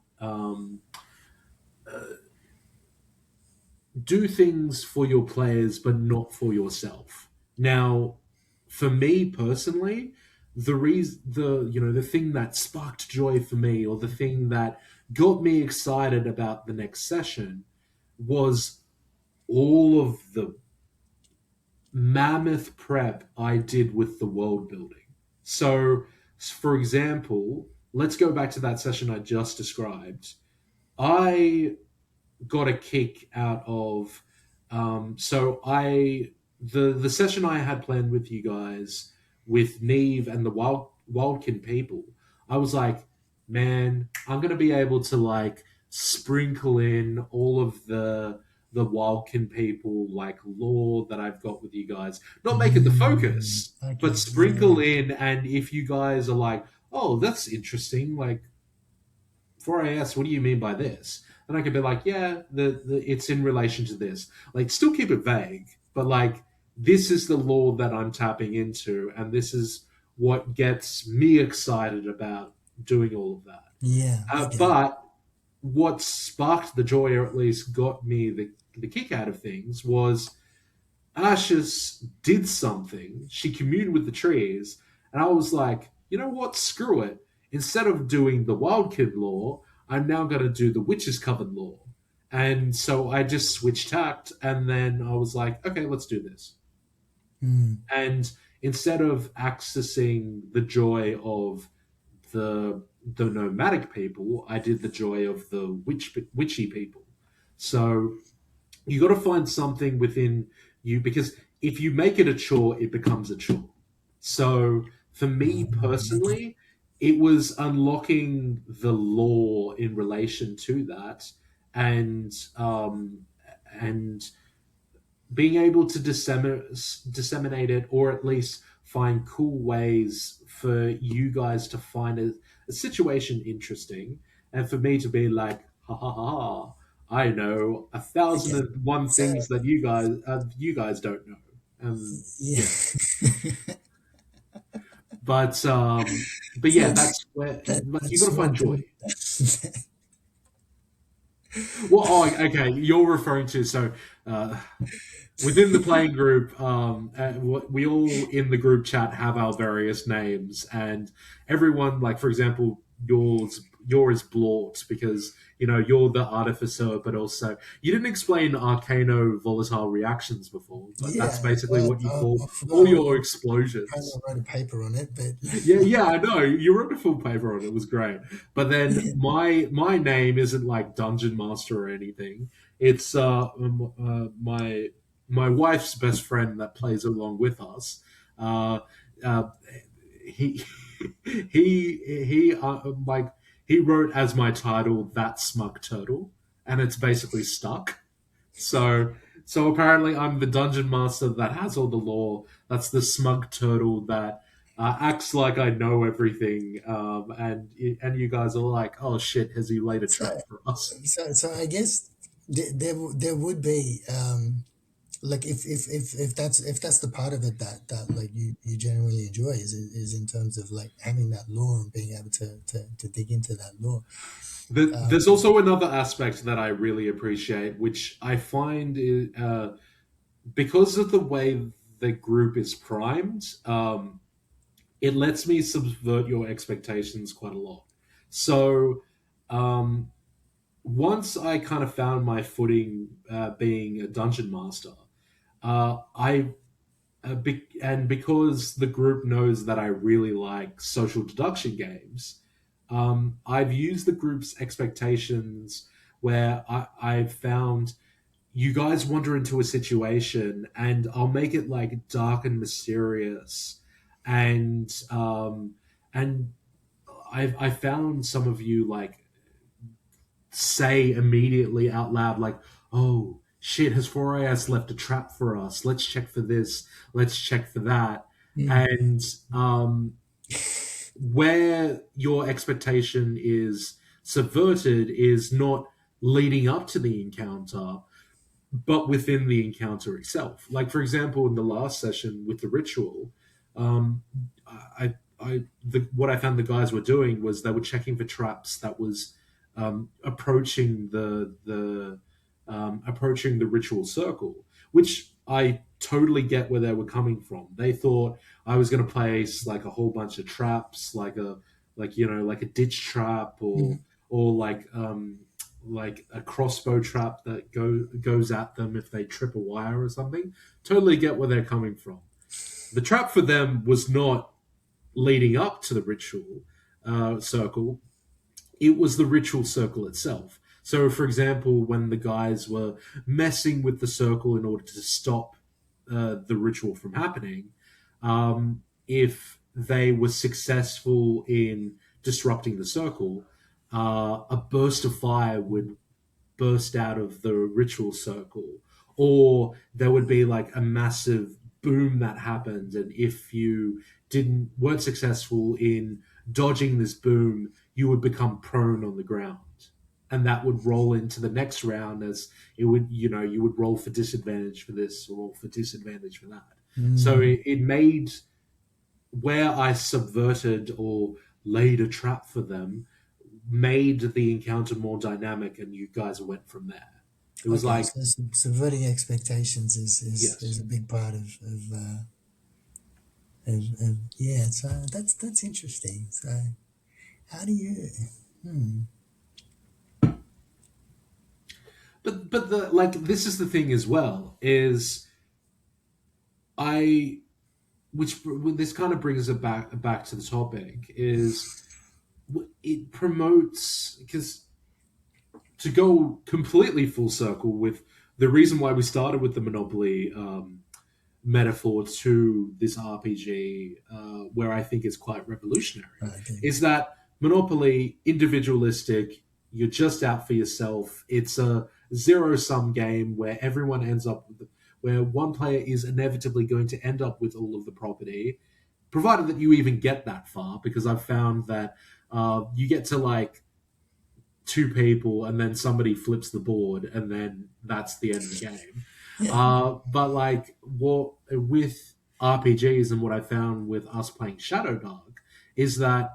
do things for your players but not for yourself. Now, for me personally, the thing that sparked joy for me, or the thing that got me excited about the next session, was all of the mammoth prep I did with the world building. So, for example, let's go back to that session I just described. I got a kick out of so I the session I had planned with you guys with Neve and the Wildkin people. I was like, man, I'm gonna be able to like sprinkle in all of the Wildkin people like lore that I've got with you guys. Not make it the focus, but Okay, yeah, sprinkle in. And if you guys are like, oh, that's interesting, like 4AS, what do you mean by this? And I could be like, yeah, the it's in relation to this. Like, still keep it vague, but like, this is the lore that I'm tapping into, and this is what gets me excited about doing all of that. yeah, I get it. But what sparked the joy, or at least got me the kick out of things, was Ashes did something. She communed with the trees, and I was like, you know what? Screw it. Instead of doing the Wild Kid law, I'm now going to do the Witch's Coven law. And so I just switched tact, and then I was like, okay, let's do this. Mm, And instead of accessing the joy of the nomadic people, I did the joy of the witchy people. So you got to find something within you, because if you make it a chore, it becomes a chore. So for me okay. personally, it was unlocking the law in relation to that, and and being able to disseminate it, or at least find cool ways for you guys to find a situation interesting, and for me to be like, ha ha ha ha, I know a thousand Okay. and one So things that you guys don't know. yeah, Yeah, but yeah, so that's where, like, you got that's to find what joy. the Well, oh, okay, you're referring to, so uh, within the playing group, we all in the group chat have our various names, and everyone, like for example, yours Blort, because you're the artificer, but also you didn't explain arcano volatile reactions before, but that's yeah. basically Well, what you call I forgot. all your Apparently explosions. I wrote a paper on it, but Yeah, yeah, I know. You wrote a full paper on it. It was great. But then my name isn't like Dungeon Master or anything. It's my wife's best friend that plays along with us. Uh, uh, he like he wrote as my title that smug turtle, and it's basically stuck. So so apparently I'm the dungeon master that has all the lore. That's the smug turtle that acts like I know everything. And you guys are like, oh shit, has he laid a so trap for us? so I guess there would be like if that's the part of it that like you genuinely enjoy is in terms of like having that lore and being able to dig into that lore. There's also another aspect that I really appreciate, which I find is, because of the way the group is primed. It lets me subvert your expectations quite a lot. So, um, once I kind of found my footing being a dungeon master, I and because the group knows that I really like social deduction games, I've used the group's expectations where I've found you guys wander into a situation and I'll make it like dark and mysterious, and and I found some of you like say immediately out loud like, "Oh shit, has 4AS left a trap for us? Let's check for this. Let's check for that." Mm. And where your expectation is subverted is not leading up to the encounter, but within the encounter itself. Like for example, in the last session with the ritual, um, what I found the guys were doing was they were checking for traps that was approaching the ritual circle, which I totally get where they were coming from. They thought I was going to place like a whole bunch of traps, like a ditch trap Mm. or like a crossbow trap that goes at them if they trip a wire or something. Totally get where they're coming from. The trap for them was not leading up to the ritual circle, it was the ritual circle itself. So, for example, when the guys were messing with the circle in order to stop the ritual from happening, if they were successful in disrupting the circle, a burst of fire would burst out of the ritual circle, or there would be like a massive boom that happened, and if you didn't weren't successful in dodging this boom, you would become prone on the ground, and that would roll into the next round as it would you would roll for disadvantage for this or roll for disadvantage for that. So Mm. it made where I subverted or laid a trap for them made the encounter more dynamic, and you guys went from there. It was Okay, like, so subverting expectations is yes, a big part of yeah. So that's interesting. So how do you? Hmm. but the like this is the thing as well is I which this kind of brings it back to the topic is it promotes because to go completely full circle with the reason why we started with the Monopoly metaphor to this RPG, where I think is quite revolutionary, Okay. is that Monopoly, individualistic, you're just out for yourself. It's a zero sum game where everyone ends up with, where one player is inevitably going to end up with all of the property, provided that you even get that far, because I've found that you get to like two people and then somebody flips the board and then that's the end of the game. Yeah. But like what with RPGs and what I found with us playing Shadow Dark is that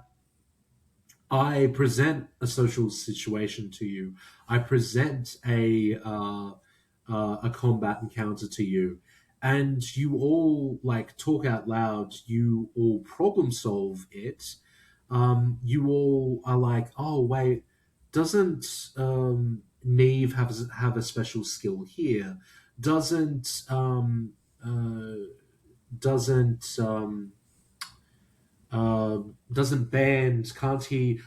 I present a social situation to you. I present a combat encounter to you, and you all like talk out loud. You all problem solve it. You all are like, oh wait, doesn't Neve have a special skill here? Doesn't doesn't doesn't band can't he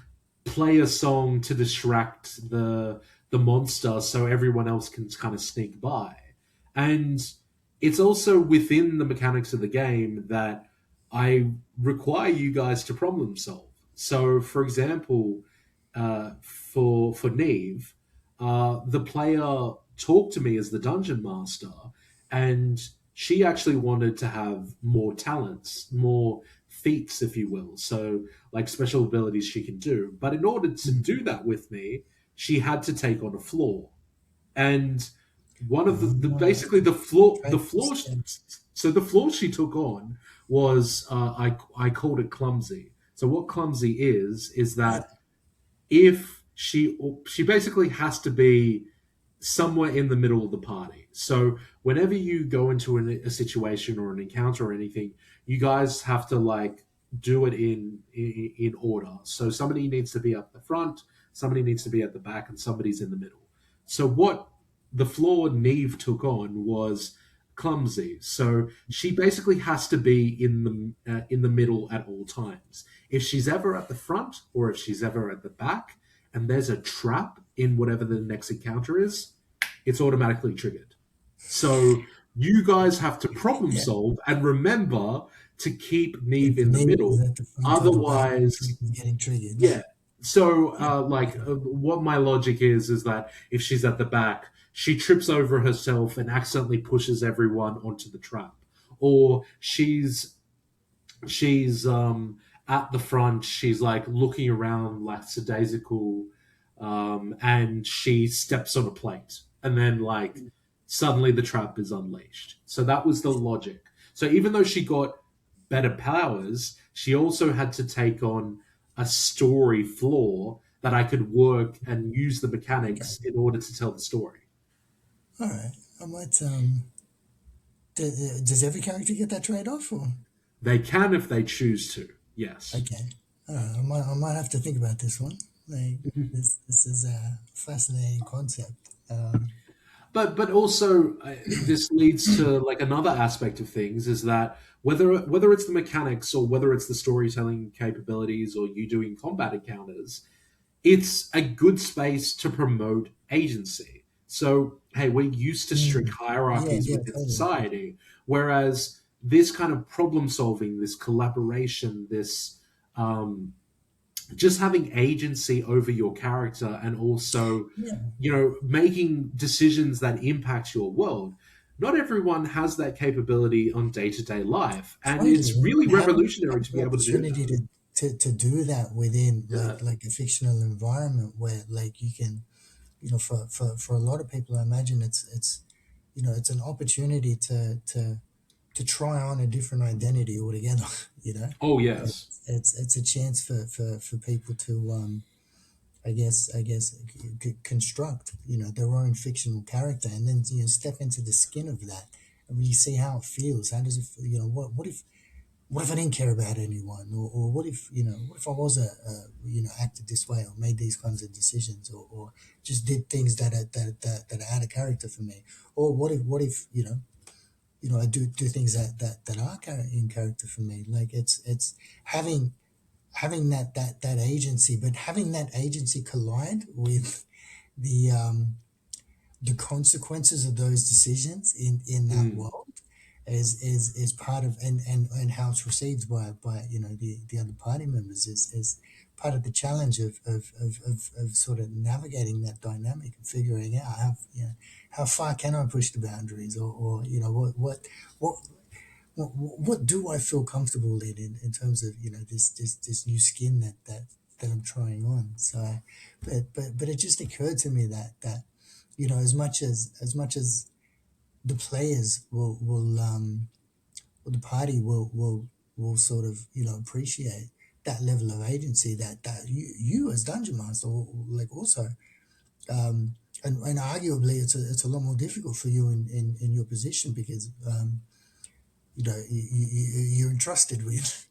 play a song to distract the monster so everyone else can kind of sneak by? And it's also within the mechanics of the game that I require you guys to problem solve. So, for example, for Neve, the player talked to me as the dungeon master, and she actually wanted to have more talents, more feats, if you will. So, like special abilities she can do. But in order to Mm. do that with me, she had to take on a flaw. And one of the basically the Trait flaw. stems. So the flaw she took on was I called it clumsy. So what clumsy is Yeah. that if she basically has to be somewhere in the middle of the party. So whenever you go into a situation or an encounter or anything, you guys have to like do it in order. So somebody needs to be up the front, somebody needs to be at the back, and somebody's in the middle. So what the flaw Neve took on was clumsy. So she basically has to be in the middle at all times. If she's ever at the front or if she's ever at the back, and there's a trap in whatever the next encounter is, it's automatically triggered. So you guys have to problem Yeah. solve and remember to keep Neve If in the Neve is middle. at the front or the back, the Otherwise, trap is getting triggered. yeah. So, Yeah. what my logic is that if she's at the back, she trips over herself and accidentally pushes everyone onto the trap, or she's at the front. She's like looking around like sedasical, and she steps on a plate, and then like suddenly the trap is unleashed. So that was the logic. So even though she got better powers, she also had to take on a story flaw that I could work and use the Okay. mechanics in order to tell the story. All right. I might. Does every character get that trade off? Or They can if they choose to. Yes. okay. All right. I might have to think about this one. Like this is a fascinating concept. But also this leads to like another aspect of things is that whether it's the mechanics or whether it's the storytelling capabilities or you doing combat encounters, it's a good space to promote agency. So hey, we're used to strict Yeah. hierarchies Yeah. within Totally. society, whereas this kind of problem solving, this collaboration, this just having agency over your character and also Yeah. making decisions that impact your world. Not everyone has that capability on day-to-day life, and Totally. it's And really revolutionary have to the be able to do opportunity that. to do that within Yeah. like a fictional environment where like you can for a lot of people I imagine it's it's an opportunity to try on a different identity altogether. you know Oh yes. it's a chance for people to I guess construct their own fictional character and then step into the skin of that and really see how it feels. How does it what if I didn't care about anyone, or what if what if I was acted this way or made these kinds of decisions, or just did things that are out of character for me, or what if I do things that are in character for me. Like it's having that agency, but having that agency collide with the the consequences of those decisions in that Mm, world is part of and how it's received by the other party members is part of the challenge of sort of navigating that dynamic and figuring out how far can I push the boundaries, or what what do I feel comfortable in terms of this new skin that I'm trying on. So but it just occurred to me that as much as the players or the party will sort of appreciate that level of agency that you as dungeon master like also um and arguably it's a lot more difficult for you in your position because you're entrusted with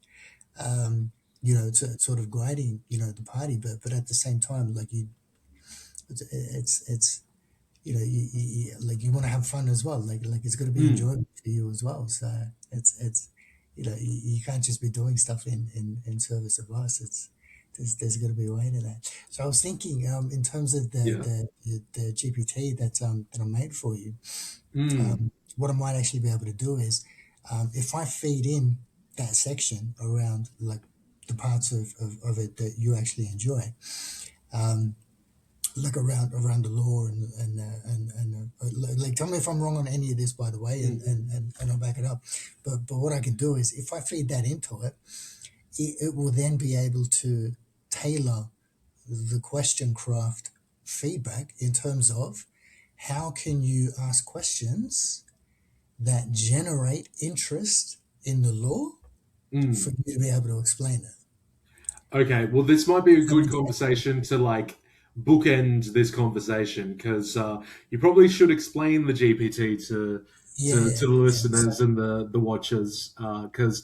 sort of guiding the party, but at the same time like it's like you want to have fun as well. Like it's got to be mm, enjoyable for you as well. So it's you can't just be doing stuff in service of us. There's got to be a way to that. So I was thinking in terms of yeah. the GPT that I made for you. Mm, What I might actually be able to do is if I feed in that section around like the parts of it that you actually enjoy. Um, like around the law and tell me if I'm wrong on any of this by the way, mm, and I'll back it up. But what I can do is if I feed that into it, it will then be able to tailor the question craft feedback in terms of how can you ask questions that generate interest in the law for mm. you to be able to explain it. Okay, well, this might be a Does that good make sense? conversation to like bookend this conversation because you probably should explain the GPT to Yeah, the yeah. So listeners and the watchers because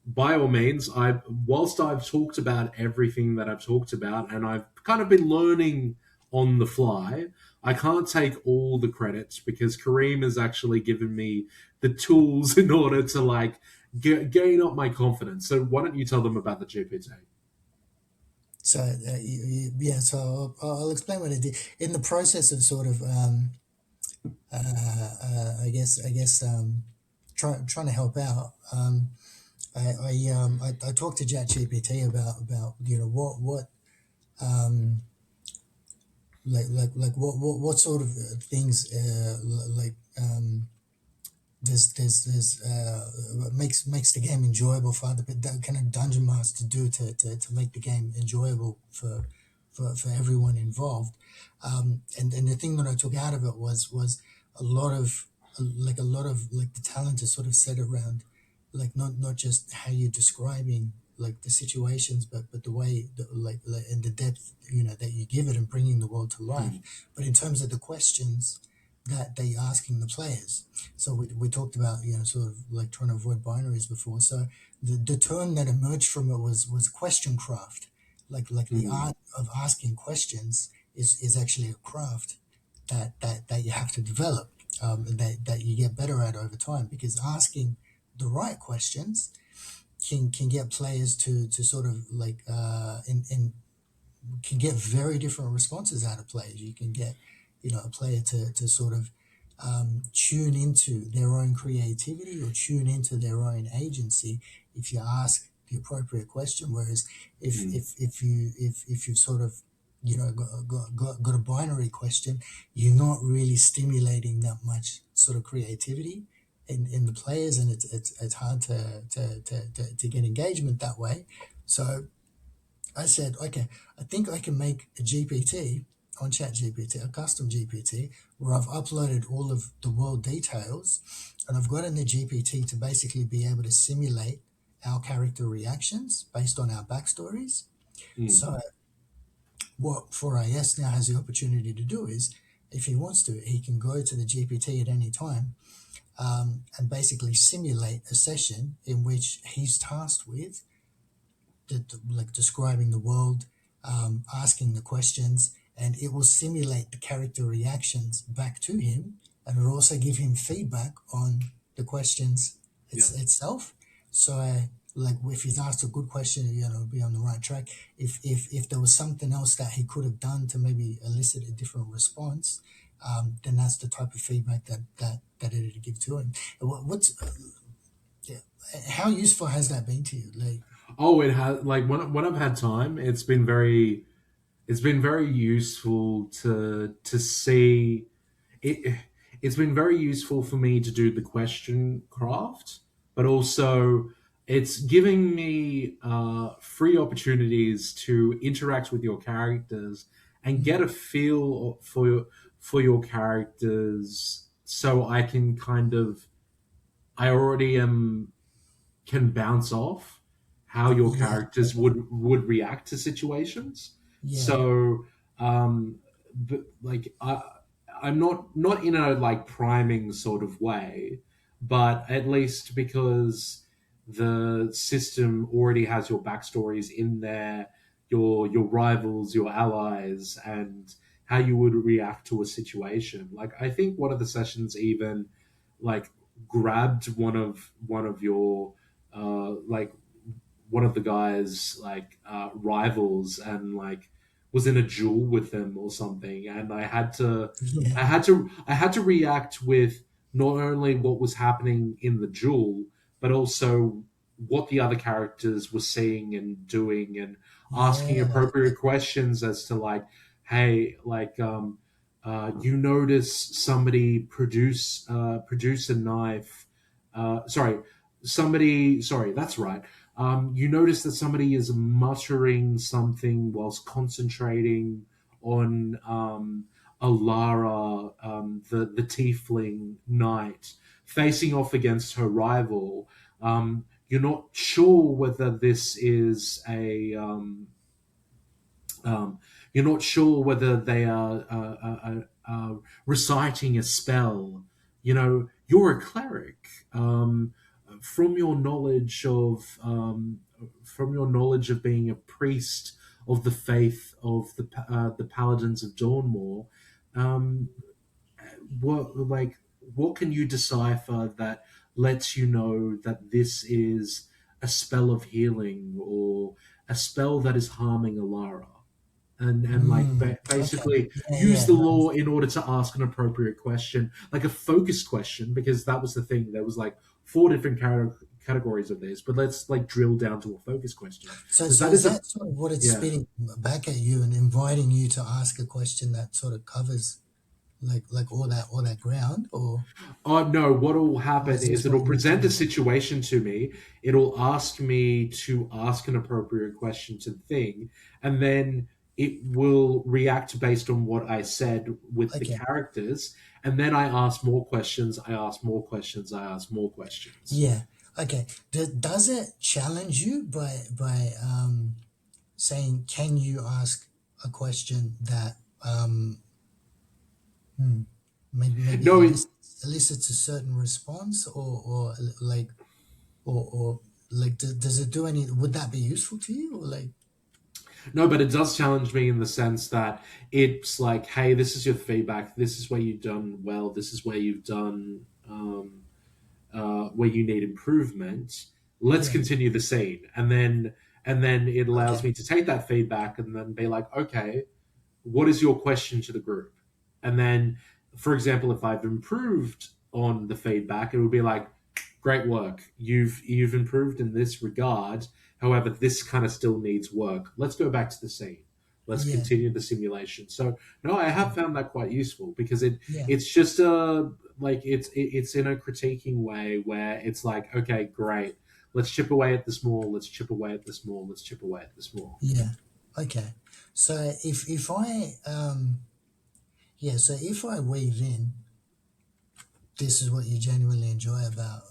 by all means, I whilst I've talked about everything that I've talked about and I've kind of been learning on the fly, I can't take all the credits because Kareem has actually given me the tools in order to like gain up my confidence. So why don't you tell them about the GPT? So yeah, so I'll explain what I did in the process of sort of trying to help out. I talked to ChatGPT about what um, what sort of things makes the game enjoyable for other people. That kind of dungeon master do to make the game enjoyable for everyone involved. And the thing that I took out of it was a lot of like the talent is sort of set around like not just how you're describing like the situations, but the way that, and the depth that you give it and bringing the world to life. Mm, But in terms of the questions that they asking the players, so we talked about sort of like trying to avoid binaries before. So the term that emerged from it was question craft, like the mm, art of asking questions is actually a craft that you have to develop, that you get better at over time, because asking the right questions can get players to sort of like in can get very different responses out of players. You can get, a player to sort of tune into their own creativity or tune into their own agency if you ask the appropriate question. Whereas mm. if you've sort of got a binary question, you're not really stimulating that much sort of creativity in the players, and it's hard to get engagement that way. So I said, okay, I think I can make a GPT on ChatGPT, a custom GPT, where I've uploaded all of the world details, and I've gotten the GPT to basically be able to simulate our character reactions based on our backstories. Mm. So what 4IS now has the opportunity to do is, if he wants to, he can go to the GPT at any time, and basically simulate a session in which he's tasked with like describing the world, asking the questions, and it will simulate the character reactions back to him, and it'll also give him feedback on the questions Yeah. itself. So, like if he's asked a good question, be on the right track. If there was something else that he could have done to maybe elicit a different response, then that's the type of feedback that it'd give to him. What's yeah, how useful has that been to you? Like, Oh, it has. Like when I've had time, it's been very useful to see it. It's been very useful for me to do the question craft, but also it's giving me free opportunities to interact with your characters and get mm, a feel for your characters, so I can kind of I already am can bounce off how your yeah, characters would react to situations. yeah. So, but like I'm not in a like priming sort of way, but at least because the system already has your backstories in there, your rivals, your allies, and how you would react to a situation. Like I think one of the sessions even like grabbed one of your like one of the guys like rivals and like was in a duel with them or something, and Yeah, I had to react with not only what was happening in the duel but also what the other characters were saying and doing, and asking yeah, appropriate questions as to like, hey, like you notice somebody produce a knife. Sorry, somebody. Sorry, that's right. You notice that somebody is muttering something whilst concentrating on Alara, the tiefling knight, facing off against her rival. You're not sure whether this is a um, you're not sure whether they are reciting a spell. You know, you're a cleric. From your knowledge of being a priest of the faith of the paladins of Dawnmore, Um, like what can you decipher that lets you know that this is a spell of healing or a spell that is harming Alara? And like Okay. basically Yeah, use yeah. the No, law in order to ask an appropriate question, like a focused question, because that was the thing. There was like four different categories of this, but let's like drill down to a focused question because so that is is a that sort of what it's yeah. spitting back at you and inviting you to ask a question that sort of covers like all that ground, Oh no, what will or happen is is this what it'll you meant to present a do? situation to me. It'll ask me to ask an appropriate question to the thing, and then it will react based on what I said with the Okay. characters. And then I ask more questions, I ask more questions, I ask more questions. Yeah. Okay. Does it challenge you by saying, can you ask a question that hmm, maybe No, elicits a certain response, or like or like does it do any? Would that be useful to you, or like? no, but it does challenge me in the sense that it's like, hey, this is your feedback. This is where you've done well. This is where you've done where you need improvement. Let's Yeah. continue the scene, and then it allows Okay. me to take that feedback and then be like, okay, what is your question to the group? And then, for example, if I've improved on the feedback, it would be like, great work. You've improved in this regard. However, this kind of still needs work. Let's go back to the scene. Let's Yeah. continue the simulation. So no, I have found that quite useful because Yeah. it's just a like it's in a critiquing way where it's like, okay, great. Let's chip away at this more. Let's chip away at this more. Let's chip away at this more. Yeah. Okay. So if I yeah, so if I weave in, this is what you genuinely enjoy about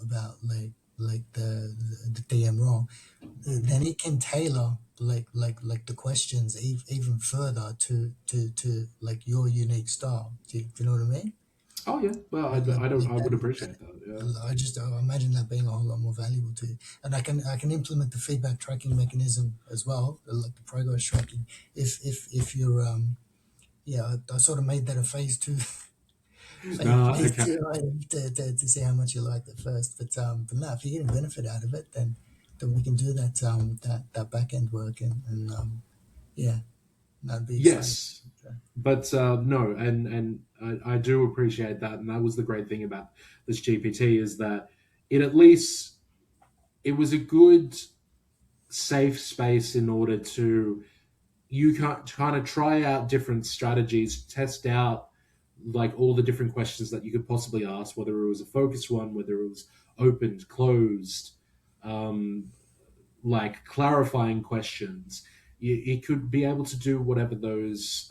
like the DM role, then it can tailor like the questions even further to like your unique style. Do you know what I mean? Oh yeah. Well, I don't. Like I would that appreciate that. Yeah. I imagine that being a whole lot more valuable to you, and I can implement the feedback tracking mechanism as well, like the progress tracking. If you're yeah, I sort of made that a phase two No. phase Okay. two item to see how much you liked it first. But no, if you're getting benefit out of it, then we can do that back end work, and yeah, that'd be exciting. Yes, but no, and I do appreciate that, and that was the great thing about this GPT is that it at least it was a good safe space in order to you can kind of try out different strategies, test out like all the different questions that you could possibly ask, whether it was a focused one, whether it was opened, closed, um, like clarifying questions. It could be able to do whatever those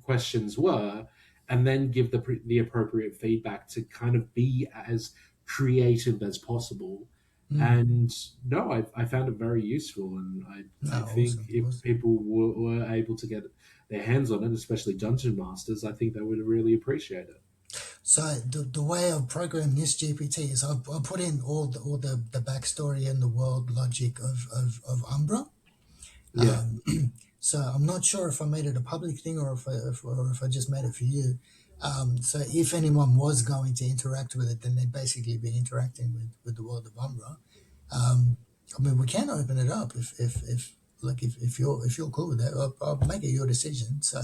questions were, and then give the appropriate feedback to kind of be as creative as possible. Mm. And no, I found it very useful, and No, I think awesome, if awesome. people were able to get their hands on it, especially dungeon masters, I think they would really appreciate it. So the way I've programmed this GPT is I put in all the backstory and the world logic of Umbra. Yeah. So I'm not sure if I made it a public thing or if I just made it for you. So if anyone was going to interact with it, then they'd basically be interacting with the world of Umbra. I mean, we can open it up if like if you're cool with that. I'll make it your decision. So,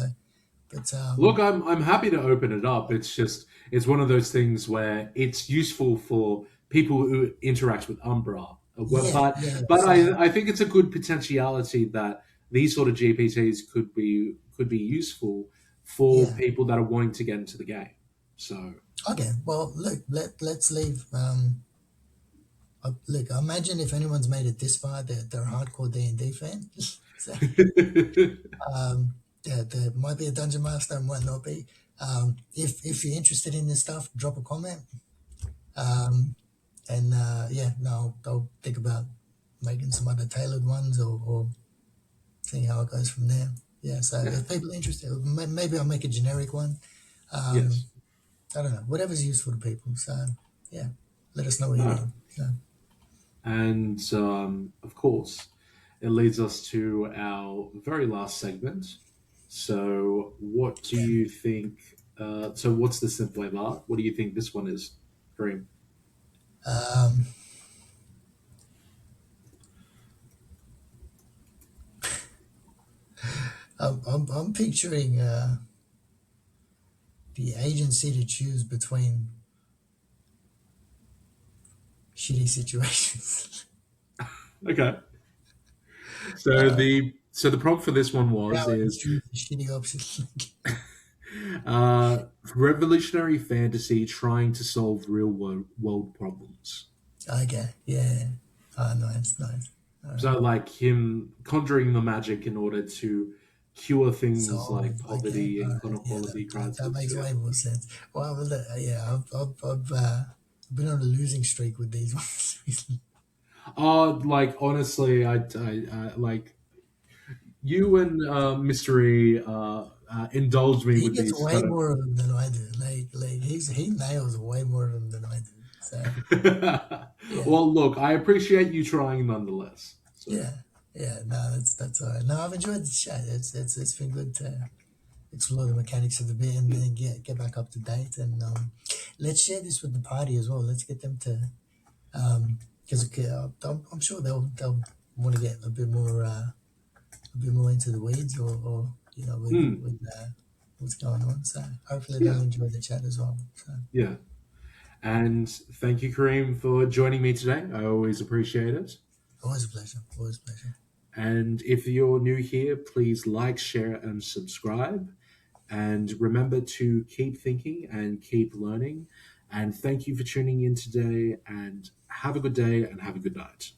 but Look, I'm happy to open it up. It's just it's one of those things where it's useful for people who interact with Umbra. yeah, But yeah, yeah. but So I think it's a good potentiality that these sort of GPTs could be useful for yeah. people that are wanting to get into the game. So Okay. Well, look, let's leave. Look, imagine if anyone's made it this far, they're a hardcore D&D fan. So there might be a dungeon master and might not be. If you're interested in this stuff, drop a comment. And yeah, no, I'll think about making some other tailored ones or seeing how it goes from there. Yeah, so yeah, if people are interested, maybe I'll make a generic one. Um, yes, I don't know, whatever's useful to people. So yeah, let us know what you no, think. So, and of course, it leads us to our very last segment. So, what do yeah. you think? So what's the synth wave art? What do you think this one is, Kareem? Um, I'm picturing the agency to choose between shitty situations. Okay. So uh, the prompt for this one was Power to is choose the shitty option. revolutionary fantasy trying to solve real world problems. Okay, yeah. Oh, nice, nice. All right. So like him conjuring the magic in order to cure things like Solve. Okay, poverty, all income right. Yeah, inequality, that crisis. makes Yeah. way more sense. Well, yeah, I've been on a losing streak with these ones recently. Like honestly, like you and Mystery indulge me He with gets these way kind more of them than I do. He nails way more of them than I do. So of. yeah, Well, look, I appreciate you trying nonetheless. So yeah, yeah. No, that's all right. No, I've enjoyed the chat. It's been good to explore the mechanics of the bit and then get back up to date. And let's share this with the party as well. Let's get them to because I'm sure they'll want to get a bit more into the weeds or mm, with what's going on. So hopefully they'll yeah, enjoy the chat as well. So yeah. And thank you, Kareem, for joining me today. I always appreciate it. always a pleasure. Always a pleasure. And if you're new here, please like, share, and subscribe. And remember to keep thinking and keep learning. And thank you for tuning in today. And have a good day and have a good night.